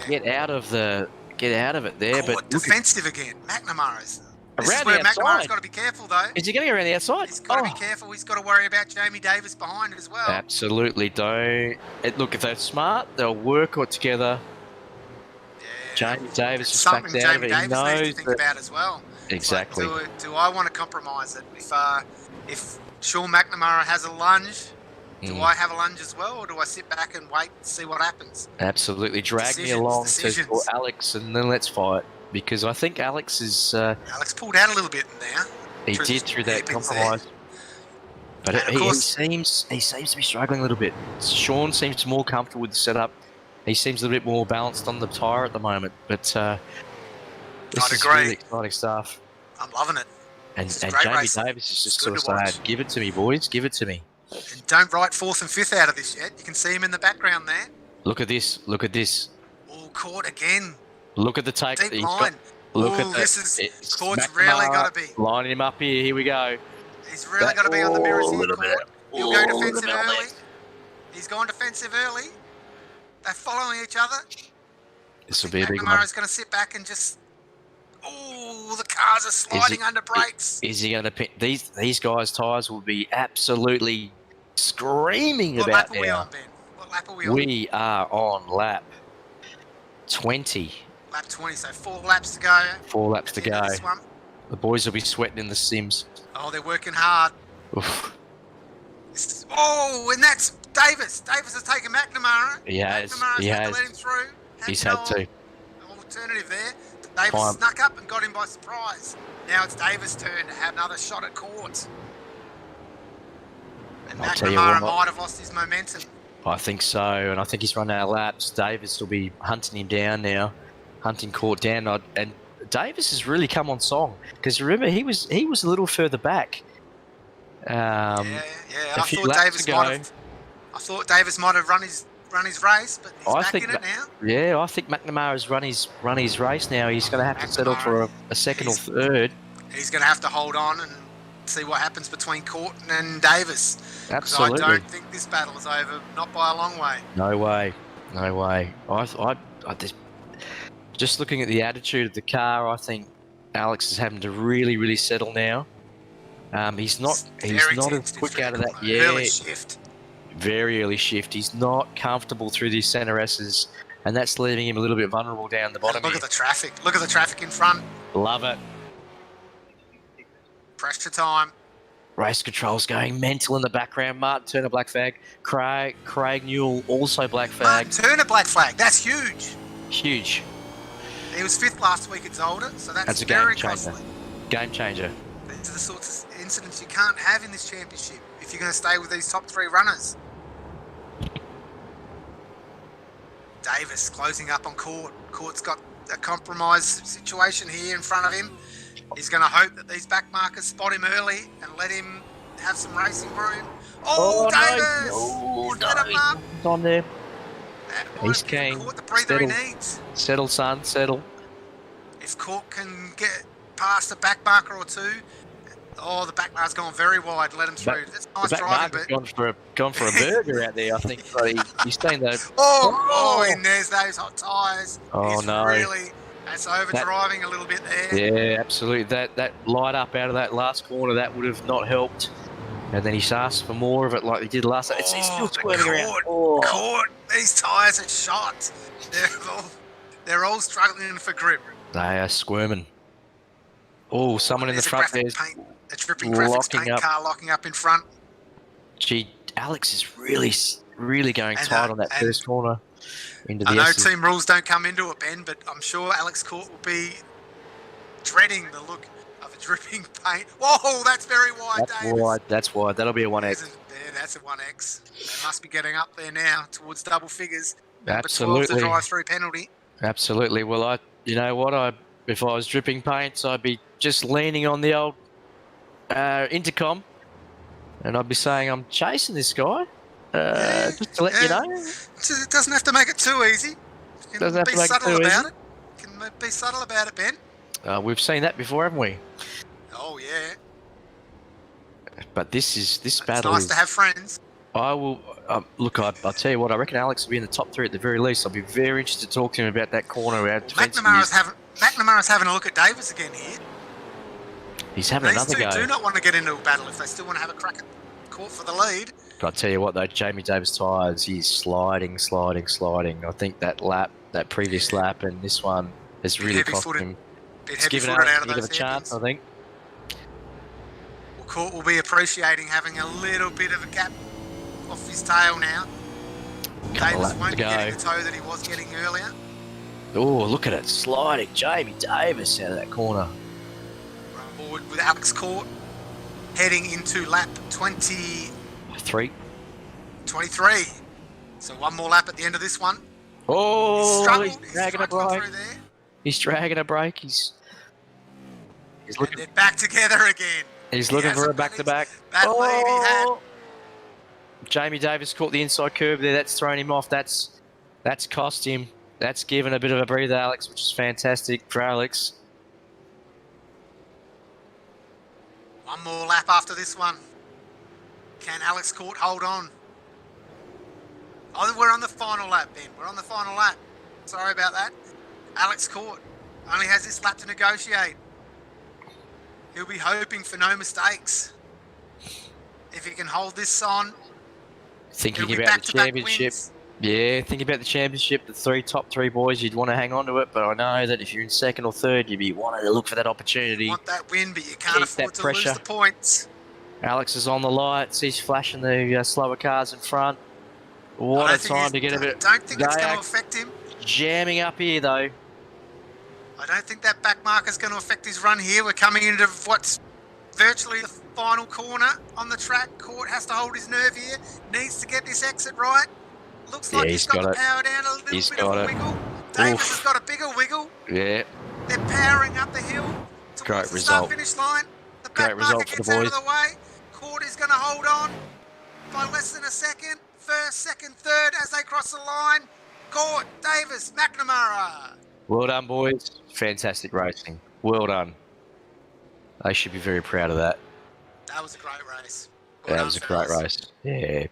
get out of it there. Court but defensive again. McNamara's. This around is where the outside. McNamara's got to be careful, though. Is he going around the outside? He's got to be careful. He's got to worry about Jamie Davis behind as well. Absolutely. Look, if they're smart, they'll work it together. Yeah. Jamie Davis is something back out of Jamie it. He Davis needs to knows think that. about as well. Exactly. Like, do I want to compromise it? If Sean McNamara has a lunge, do I have a lunge as well, or do I sit back and wait and see what happens? Absolutely. Drag me along to Alex, and then let's fight. Because I think Alex is... Alex pulled out a little bit in there. He did through that compromise. But he seems to be struggling a little bit. Sean seems more comfortable with the setup. He seems a little bit more balanced on the tyre at the moment. But this is really exciting stuff. I'm loving it. And Jamie Davis is just sort of saying, give it to me, boys, give it to me. And don't write 4th and 5th out of this yet. You can see him in the background there. Look at this. Look at this. All caught again. Look at the take. Deep line. Look at this is Court's really got to be. Lining him up here. Here we go. He's really got to be on the mirrors here, Court. He'll go defensive early. He's gone defensive early. They're following each other. This will be a big one. McNamara's going to sit back and just... Oh, the cars are sliding under brakes. Is he going to pin? These guys' tyres will be absolutely screaming about now. What lap are we on, Ben? What lap are we on? We are on lap 20. Lap 20, so 4 laps to go. 4 laps to go. This one. The boys will be sweating in the sims. Oh, they're working hard. Oof. And that's Davis. Davis has taken McNamara. He has. McNamara's had to let him through. He's had to. Alternative there. Davis snuck up and got him by surprise. Now it's Davis' turn to have another shot at Court. And McNamara might have lost his momentum. I think so, and I think he's run out of laps. Davis will be hunting him down now, hunting Court down, and Davis has really come on song because remember he was a little further back. I thought Davis might have run his race, but he's back in it now. Yeah, I think McNamara's run his race now. He's going to have to settle for a second or third. He's going to have to hold on and see what happens between Court and Davis. Absolutely. I don't think this battle is over, not by a long way. No way. I just looking at the attitude of the car, I think Alex is having to really, really settle now. He's not as quick out of that. Early shift. Very early shift. He's not comfortable through these centre S's, and that's leaving him a little bit vulnerable down the bottom. Look at the traffic. Look at the traffic in front. Love it. Pressure time. Race control's going mental in the background. Martin Turner, black flag. Craig Newell, also black flag. Martin Turner, black flag. That's huge. Huge. He was 5th last week at Zolder, so that's a game very changer. costly. Game changer. These are the sorts of incidents you can't have in this championship if you're going to stay with these top 3 runners. Davis closing up on Court. Court's got a compromised situation here in front of him. He's going to hope that these back markers spot him early and let him have some racing room. Oh, Davis! No, He's let him up. He's on there. That might He's have given keen. Court the breather he Settle. needs. Settle, son, settle. If Court can get past a back marker or two, oh, the back marker's gone very wide. Let him through. That's nice The back driving, marker's but gone for a burger out there, I think. But he's staying there. and there's those hot tyres. Oh, He's no. really, that's overdriving a little bit there. Yeah, absolutely. That light up out of that last corner, that would have not helped. And then he's asked for more of it like he did last time. It's still but squirting around. Court, Oh. Court, these tyres are shot. They're all struggling for grip. They are squirming. Oh, someone in the There's front a there's graphic paint, a dripping graphics locking paint up. car locking up in front. Gee, Alex is really going And, tight on that and first corner into I the know S's. team rules don't come into it, Ben, but I'm sure Alex Court will be dreading the look of a dripping paint. Whoa, that's very wide, That's Davis. wide. That's wide. That'll be a 1X. Isn't there? That's a 1X. They must be getting up there now towards double figures. Number 12's Absolutely. the drive-through penalty. Absolutely. Well, you know what? If I was dripping paints, I'd be just leaning on the old intercom, and I'd be saying, "I'm chasing this guy." Just to let you know. It doesn't have to make it too easy. You can Doesn't have be to make it subtle too about easy. it. You can be subtle about it, Ben. We've seen that before, haven't we? Oh, yeah. But this It's battle nice is. to have friends. I will look. I'll tell you what. I reckon Alex will be in the top 3 at the very least. I'll be very interested to talk to him about that corner. How defensive he McNamara's having a look at Davis again here. He's having These another two go. do not want to get into a battle if they still want to have a crack at Court for the lead. But I'll tell you what, though, Jamie Davis tyres, he's sliding. I think that previous lap and this one has really cost heavy-footed. him. Bit It's given heavy-footed Alex out a of bit of those a chance, hairpins. I think. Well, Court will be appreciating having a little bit of a gap off his tail now. Couple Davis laps won't to be go. getting the toe that he was getting earlier. Oh, look at it, sliding. Jamie Davis out of that corner. Run forward with Alex Court heading into lap 23. 3. So one more lap at the end of this one. Oh, struggled. he's dragging a struggled break. through there. He's dragging a break. He's And looking. they're back together again. He's He looking for a hasn't back-to-back. That lead he had. Jamie Davis caught the inside curve there. That's thrown him off. That's cost him. That's given a bit of a breather, Alex, which is fantastic for Alex. One more lap after this one. Can Alex Court hold on? Oh, we're on the final lap, Ben. We're on the final lap. Sorry about that. Alex Court only has this lap to negotiate. He'll be hoping for no mistakes. If he can hold this on, Thinking it'll be about the back-to-back championship. wins. Yeah, thinking about the championship, the top three boys, you'd want to hang on to it. But I know that if you're in second or third, you'd be wanting to look for that opportunity. You want that win, but you can't Keep afford that to pressure. lose the points. Alex is on the lights. He's flashing the slower cars in front. What I a don't think time he's- to get a bit. Don't think it's They going are to affect him. jamming up here, though. I don't think that back marker's going to affect his run here. We're coming into what's virtually the final corner on the track. Court has to hold his nerve here. Needs to get this exit right. Looks Yeah, like he's he's got got the it. power down a little He's bit of got a it. wiggle. Davis Oof. has got a bigger wiggle. Yeah, They're powering up the hill towards Great the result. start-finish line. The Great back result marker for the gets out of boys. the way. Court is going to hold on by less than a second. First, second, third as they cross the line. Court, Davis, McNamara. well done, boys. Fantastic racing. Well done. They should be very proud of that. That was a great race. Well That done, was a great fellas. race. Yeah.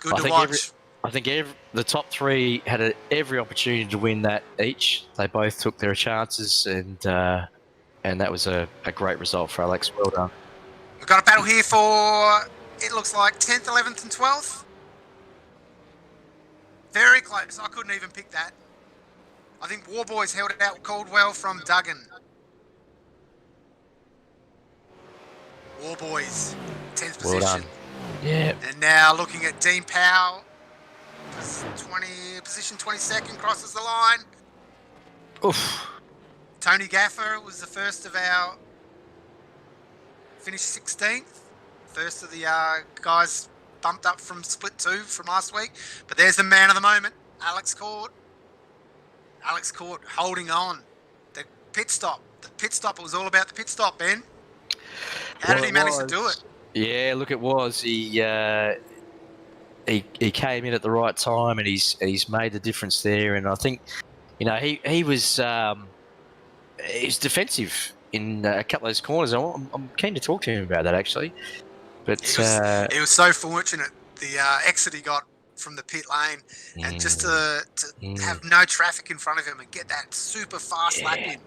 Good I to think watch. I think the top three had every opportunity to win that each. They both took their chances, and that was a great result for Alex. Well done. We've got a battle here for, it looks like 10th, 11th and 12th. Very close. I couldn't even pick that. I think Warboys held out Caldwell from Duggan. War Boys, 10th Well position. done. Yeah. And now looking at Dean Powell, position 22nd, crosses the line. Oof. Tony Gaffer was the first of our, finished 16th. First of the guys bumped up from split 2 from last week. But there's the man of the moment, Alex Court. Alex Court holding on. The pit stop. It was all about the pit stop, Ben. How did he manage to do it? Yeah, look, it was. He came in at the right time, and he's made the difference there. And I think, he was defensive in a couple of those corners. I'm keen to talk to him about that actually. But he was so fortunate. The exit he got from the pit lane, and just to have no traffic in front of him and get that super fast lap in.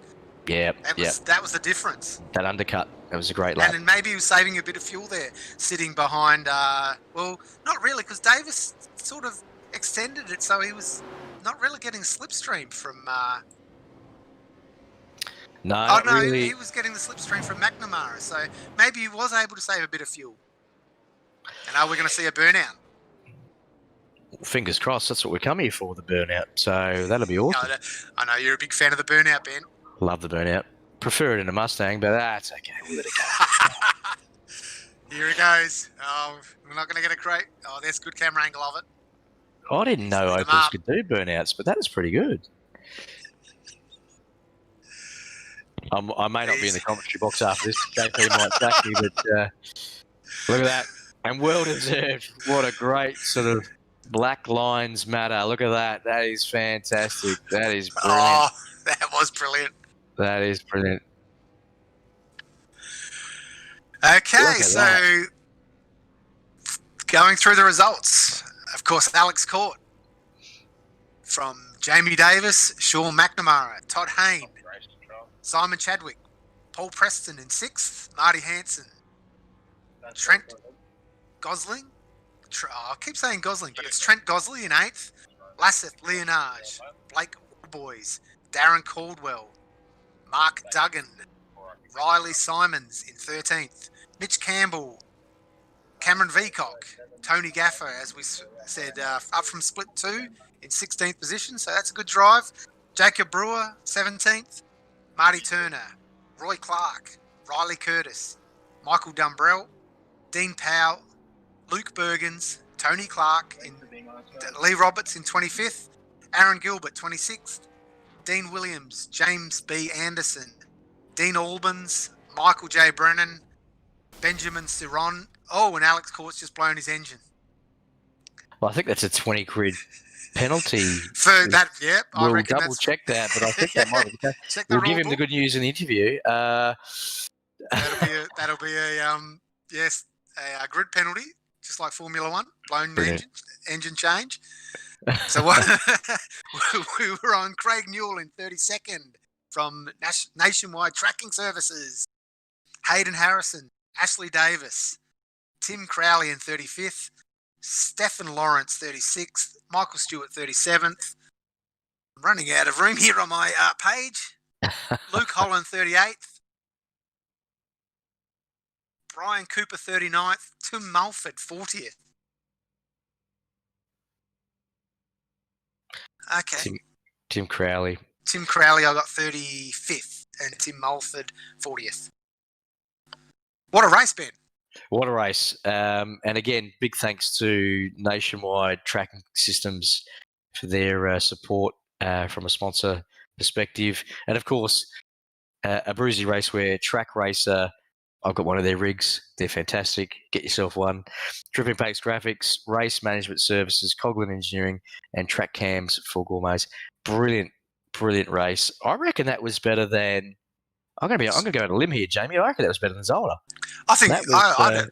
Yeah, that was the difference. That undercut, that was a great lap. And then maybe he was saving a bit of fuel there, sitting behind. Well, not really, because Davis sort of extended it, so he was not really getting slipstream from. No, really. He was getting the slipstream from McNamara, so maybe he was able to save a bit of fuel. And are we going to see a burnout? Fingers crossed. That's what we come here for, the burnout. So that'll be awesome. I know you're a big fan of the burnout, Ben. Love the burnout. Prefer it in a Mustang, but that's okay. We'll let it go. Here it goes. Oh, we're not going to get a crate. Oh, there's a good camera angle of it. I didn't know Opels could do burnouts, but that is pretty good. I may not be in the commentary box after this. JP might sack me, but look at that. And well deserved. What a great sort of black lines matter. Look at that. That is fantastic. That is brilliant. Oh, that was brilliant. That is brilliant. Okay, so going through the results. Of course, Alex Court from Jamie Davis, Sean McNamara, Todd Hayne, Simon Chadwick, Paul Preston in 6th, Marty Hanson, Trent Gosling. I keep saying Gosling, but it's Trent Gosley in 8th, Lasseth Leonage, Blake Boys, Darren Caldwell, Mark Duggan, Riley Simons in 13th, Mitch Campbell, Cameron Veacock, Tony Gaffer, as we said, up from split 2 in 16th position, so that's a good drive. Jacob Brewer, 17th, Marty Turner, Roy Clark, Riley Curtis, Michael Dumbrell, Dean Powell, Luke Bergens, Tony Clark, Lee Roberts in 25th, Aaron Gilbert, 26th, Dean Williams, James B. Anderson, Dean Albans, Michael J. Brennan, Benjamin Ciron. Oh, and Alex Court's just blown his engine. Well, I think that's a 20 quid penalty. For that, yep. We'll double check that, but I think that might be the case. We'll give him the good news in the interview. That'll be a grid penalty, just like Formula One, blown the engine change. So we were on Craig Newell in 32nd from Nationwide Tracking Services, Hayden Harrison, Ashley Davis, Tim Crowley in 35th, Stephen Lawrence 36th, Michael Stewart 37th. I'm running out of room here on my page. Luke Holland 38th, Brian Cooper 39th, Tim Mulford 40th. Okay. Tim Crowley. Tim Crowley, I got 35th, and Tim Mulford 40th. What a race, Ben. What a race. And again, big thanks to Nationwide Tracking Systems for their support from a sponsor perspective. And of course, a Bruzy Raceware track racer. I've got one of their rigs. They're fantastic. Get yourself one. Dripping Pace Graphics, Race Management Services, Coghlan Engineering, and Track Cams for Gourmets. Brilliant, brilliant race. I reckon that was better than. I'm going to go on a limb here, Jamie. I reckon that was better than Zola. I think I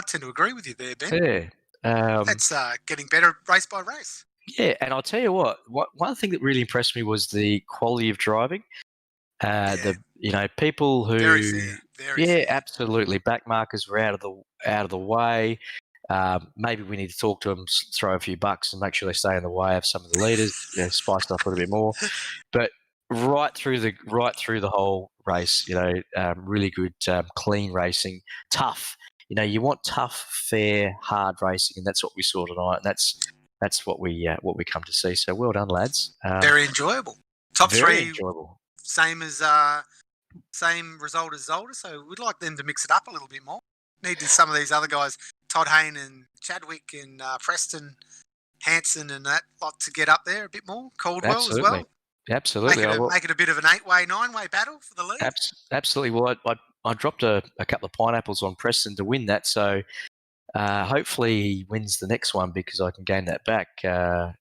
tend to agree with you there, Ben. Yeah. It's getting better race by race. Yeah, and I'll tell you what. One thing that really impressed me was the quality of driving. People who very fair. Absolutely. Back markers were out of the way. Maybe we need to talk to them, throw a few bucks, and make sure they stay in the way of some of the leaders. Spice up a little bit more. But right through the whole race. Really good, clean racing, tough. You want tough, fair, hard racing, and that's what we saw tonight. And that's what we come to see. So well done, lads. Very enjoyable. Top very three, enjoyable. same result as Zolder, so we'd like them to mix it up a little bit more. Needed some of these other guys, Todd Hayne and Chadwick and Preston, Hanson and that lot to get up there a bit more. Caldwell as well. Absolutely. Make it a bit of an 8-way, 9-way battle for the lead. Absolutely. Well, I dropped a couple of pineapples on Preston to win that, so hopefully he wins the next one because I can gain that back.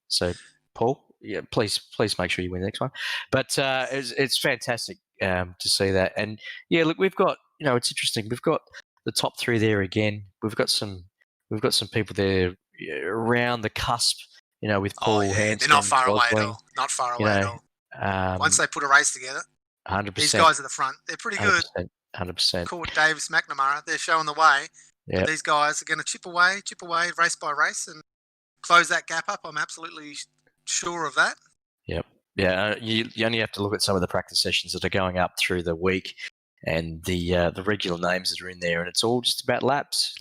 So, Paul, yeah, please make sure you win the next one. But it's fantastic to see that. And yeah, look, we've got it's interesting. We've got the top three there again. We've got some people there around the cusp. With Paul Hanson. They're not far away at all. Not far away at all. Once they put a race together, 100%. These guys at the front, they're pretty good. 100%. Court, Davis, McNamara, they're showing the way. Yep. These guys are going to chip away, race by race, and close that gap up. I'm absolutely sure of that. Yep. Yeah, you only have to look at some of the practice sessions that are going up through the week and the regular names that are in there, and it's all just about laps.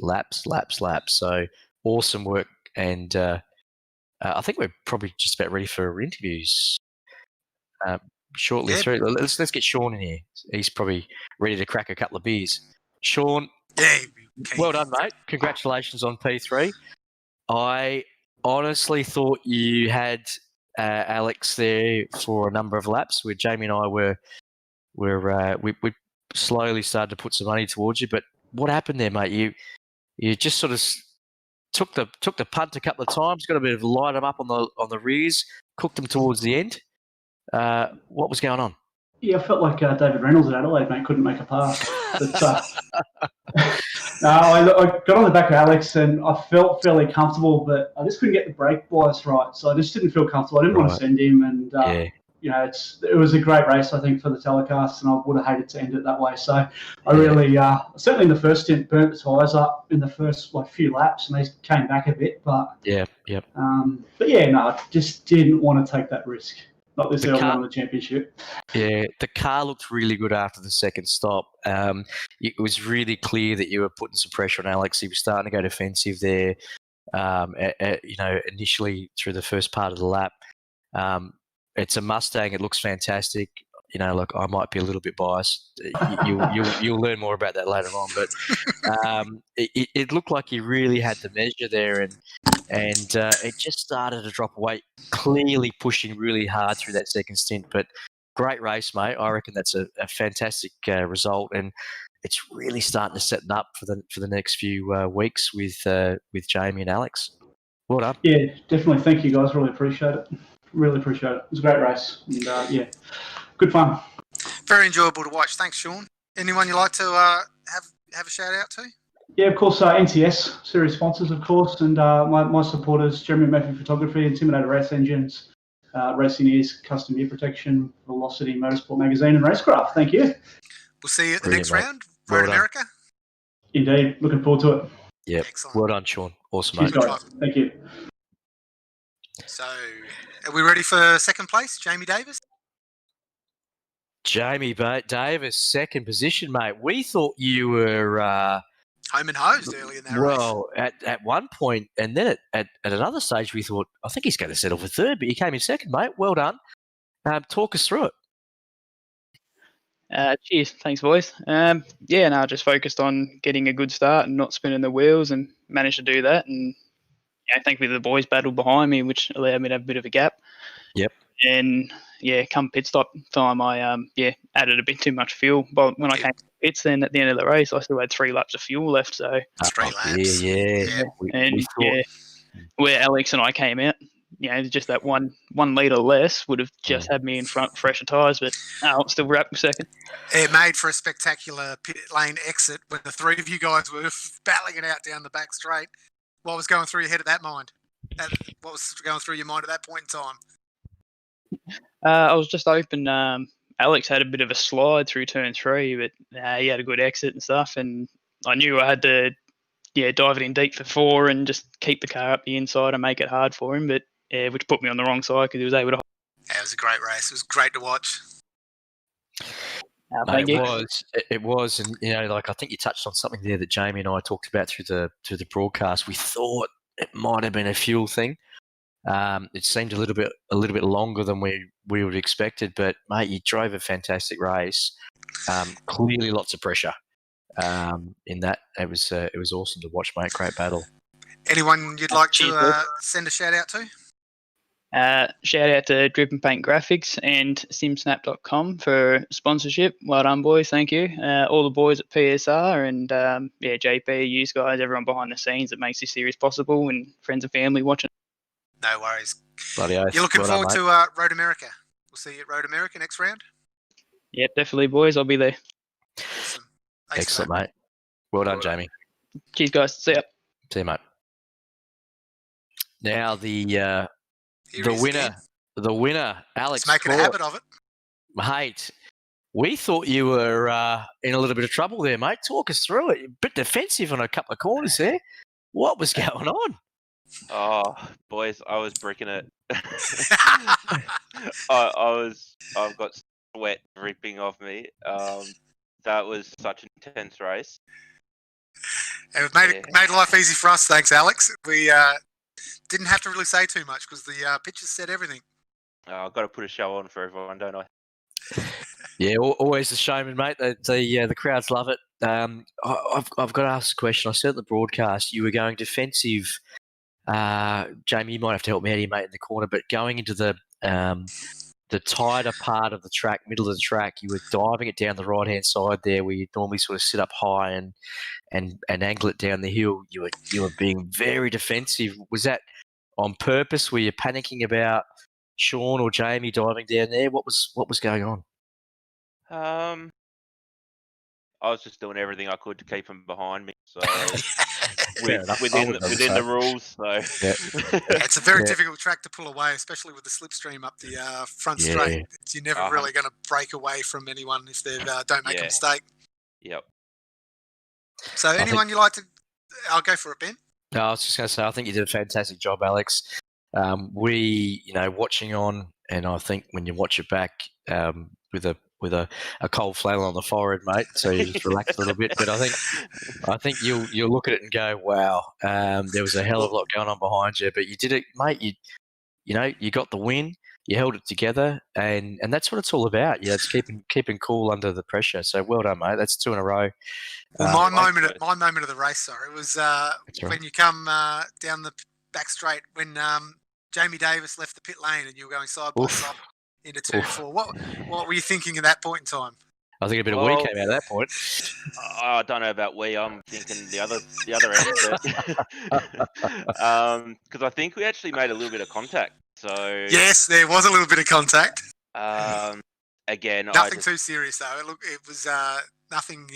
So awesome work, and I think we're probably just about ready for interviews shortly through. Let's get Sean in here. He's probably ready to crack a couple of beers. Sean, well done, mate. Congratulations on P3. I honestly thought you had Alex there for a number of laps. Where Jamie and I we slowly started to put some money towards you. But what happened there, mate? You just sort of took the punt a couple of times, got a bit of light them up on the rears, cooked them towards the end. What was going on? Yeah, I felt like David Reynolds at Adelaide, mate, couldn't make a pass. But, no, I got on the back of Alex and I felt fairly comfortable, but I just couldn't get the brake bias right. So I just didn't feel comfortable. I didn't want to send him, and it was a great race, I think, for the telecast, and I would have hated to end it that way. So I really, certainly in the first stint, burnt the tyres up in the first few laps, and they came back a bit. But I just didn't want to take that risk. Not this early on in the championship. Yeah, the car looked really good after the second stop. It was really clear that you were putting some pressure on Alex. He was starting to go defensive there. Initially through the first part of the lap. It's a Mustang. It looks fantastic. Look, I might be a little bit biased. You'll learn more about that later on. But it looked like you really had the measure there, and it just started to drop away. Clearly pushing really hard through that second stint. But great race, mate. I reckon that's a fantastic result, and it's really starting to set up for the next few weeks with Jamie and Alex. Well done. Yeah, definitely. Thank you, guys. Really appreciate it. It was a great race, and good fun. Very enjoyable to watch. Thanks, Sean. Anyone you'd like to have a shout out to? Yeah, of course, NTS series sponsors, of course, and my supporters, Jeremy Murphy Photography, Intimidator Race Engines, Racing Ears, Custom Ear Protection, Velocity Motorsport Magazine, and Racecraft. Thank you. We'll see you at the next round. Road America. Indeed. Looking forward to it. Yeah. Excellent. Well done, Sean. Awesome, Cheers, mate. guys. Thank you. So, are we ready for second place? Jamie Davis? Jamie Davis, second position, mate. We thought you were home and hosed early in that race. Well, at one point, and then at another stage, we thought, I think he's going to settle for third, but you came in second, mate. Well done. Talk us through it. Cheers. Thanks, boys. Just focused on getting a good start and not spinning the wheels, and managed to do that. And thankfully the boys battled behind me, which allowed me to have a bit of a gap. Yep. And come pit stop time, I added a bit too much fuel. But when I came to pits, then at the end of the race, I still had 3 laps of fuel left. So 3 laps. Yeah. Where Alex and I came out, just that one litre less would have just had me in front, fresher tyres. But I'm still wrapped second. It made for a spectacular pit lane exit when the 3 of you guys were battling it out down the back straight. What was going through your head at that mind? What was going through your mind at that point in time? I was just open. Alex had a bit of a slide through turn 3, but he had a good exit and stuff. And I knew I had to, dive it in deep for 4 and just keep the car up the inside and make it hard for him. But which put me on the wrong side because he was able to. Yeah, it was a great race. It was great to watch. Thank it you. was. It was, and like I think you touched on something there that Jamie and I talked about through the broadcast. We thought it might have been a fuel thing. It seemed a little bit longer than we would have expected, but mate, you drove a fantastic race. Clearly, lots of pressure. In that, it was awesome to watch, mate. Great battle. Anyone you'd like Cheers, to send a shout out to? Shout out to Drip and Paint Graphics and simsnap.com for sponsorship. Well done, boys. Thank you. All the boys at PSR and JP, you guys, everyone behind the scenes that makes this series possible, and friends and family watching. No worries. Bloody oath. You're looking Well done, forward mate. to Road America. We'll see you at Road America next round. Yep, definitely, boys. I'll be there. Awesome. Thanks for Excellent, that. mate. Well done, Jamie. Cheers, guys. See ya. See you, mate. Now the Here he is again. winner, Alex. He's making a Court. habit of it. Mate, we thought you were in a little bit of trouble there, mate. Talk us through it. A bit defensive on a couple of corners there. What was going on? Oh, boys, I was bricking it. I've got sweat dripping off me. That was such an intense race. And it made life easy for us, thanks, Alex. We didn't have to really say too much because the pictures said everything. I've got to put a show on for everyone, don't I? Yeah, always the showman, mate. The crowds love it. I've got to ask a question. I said at the broadcast you were going defensive. Jamie, you might have to help me out here, mate, in the corner. But going into the tighter part of the track, middle of the track, you were diving it down the right hand side there, where you normally sort of sit up high and angle it down the hill. You were being very defensive. Was that on purpose? Were you panicking about Sean or Jamie diving down there? What was going on? I was just doing everything I could to keep them behind me. So Fair enough. within the rules. So It's a very Yeah. difficult track to pull away, especially with the slipstream up the front Yeah. straight. You're never Uh-huh. really going to break away from anyone if they don't make a Yeah. mistake. Yep. So think- anyone you like to... I'll go for it, Ben. No, I was just going to say, I think you did a fantastic job, Alex. We, watching on, and I think when you watch it back with a cold flannel on the forehead, mate, so you just relax a little bit. But I think you'll look at it and go, wow, there was a hell of a lot going on behind you, but you did it, mate. You got the win. You held it together, and that's what it's all about. It's keeping cool under the pressure. So well done, mate. That's 2 in a row. Well, thanks, my mate. moment of the race, sorry, was right. when you come down the back straight when Jamie Davis left the pit lane and you were going side by Oof. side into turn Oof. 4. What were you thinking at that point in time? I think a bit of Well- weed came out at that point. I don't know about we. I'm thinking the other end, because I think we actually made a little bit of contact. So Yes, there was a little bit of contact. again, Nothing too serious though. It was nothing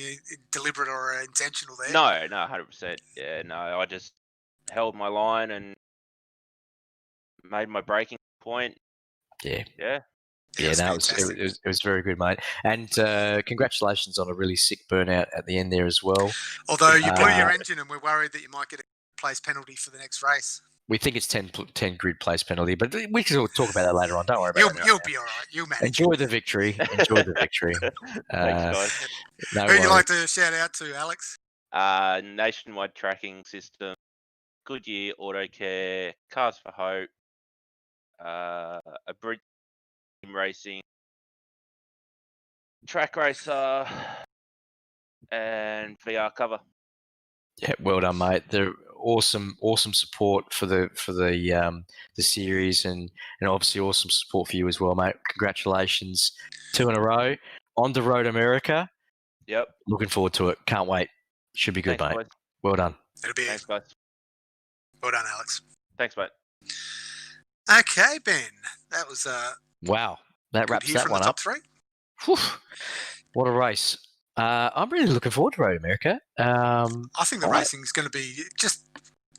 deliberate or intentional there. No, 100%. Yeah, no, I just held my line and made my breaking point. Yeah. Yeah. Yeah, That's no, fantastic. it was very good, mate. And congratulations on a really sick burnout at the end there as well. Although you blew your Uh, engine and we're worried that you might get a place penalty for the next race. We think it's 10 grid place penalty, but we can talk about that later on. Don't worry about it. You'll be all right. You'll manage. Enjoy the victory. Enjoy the victory. Thanks, Uh, guys. no Who you worries. like to shout out to, Alex? Nationwide tracking system, Goodyear Auto Care, Cars for Hope, a Bridge Team Racing, Track Racer, and VR Cover. Yeah, well done, mate. They're awesome support for the series, and obviously awesome support for you as well, mate. Congratulations, 2 in a row on the Road America. Yep. Looking forward to it. Can't wait. Should be good, Thanks, mate. boys. Well done. It'll be Thanks, guys. well done, Alex. Thanks, mate. Okay, Ben. That was Wow, that good wraps here that from one the up. top 3. Whew. What a race. I'm really looking forward to Road America. I think the Right. racing is going to be just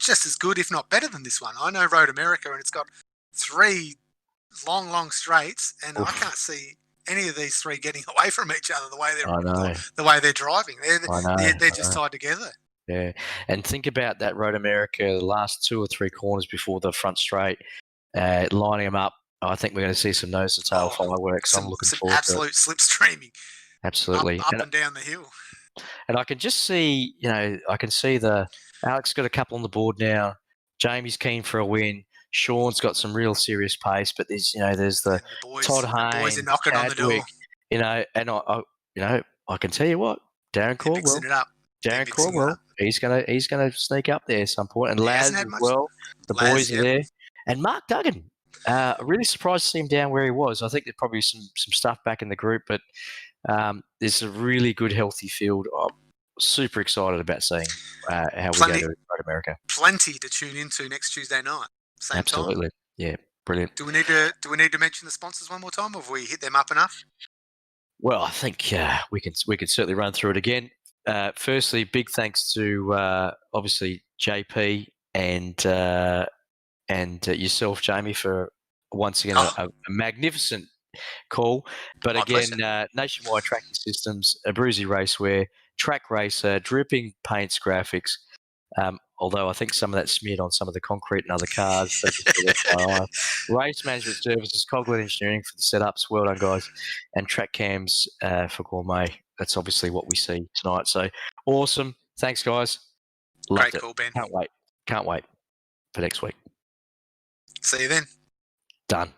as good, if not better than this one. I know Road America, and it's got 3 long straights, and I Oof. can't see any of these 3 getting away from each other the way I know. they're driving. I know. They're I just know. tied together. Yeah, and think about that Road America, the last 2 or 3 corners before the front straight, lining them up. I think we're going to see some nose to tail fireworks. I'm looking Some forward to it. absolute slipstreaming. Absolutely. Up And, and down the hill. and I can just see, I can see Alex got a couple on the board now. Jamie's keen for a win. Sean's got some real serious pace, but there's the And the boys, Todd the boys Haynes, are knocking on the door. Chadwick, and I can tell you what, Darren They're mixing Caldwell, it up. They're Darren mixing it Caldwell, up. he's gonna sneak up there at some point, and He Laz hasn't as had much. well. The Laz, boys are yep. there, and Mark Duggan. Really surprised to see him down where he was. I think there's probably some stuff back in the group, but there's a really good, healthy field. I'm super excited about seeing how we go to Road America. Plenty to tune into next Tuesday night. Same Absolutely, time. yeah, brilliant. Do we need to mention the sponsors one more time, or have we hit them up enough? Well, I think we can certainly run through it again. Firstly, big thanks to obviously JP and yourself, Jamie, for once again a magnificent call. But My again, pleasure. Nationwide Tracking Systems, Abruzzi Raceware, Track Racer, Dripping Paints Graphics. Although I think some of that smeared on some of the concrete and other cars. So just for FYI. Race Management Services, Coghlan Engineering for the setups. Well done, guys. And Track Cams for Gourmet. That's obviously what we see tonight. So awesome. Thanks, guys. Loved Great it. call, Ben. Can't wait for next week. See you then. Done.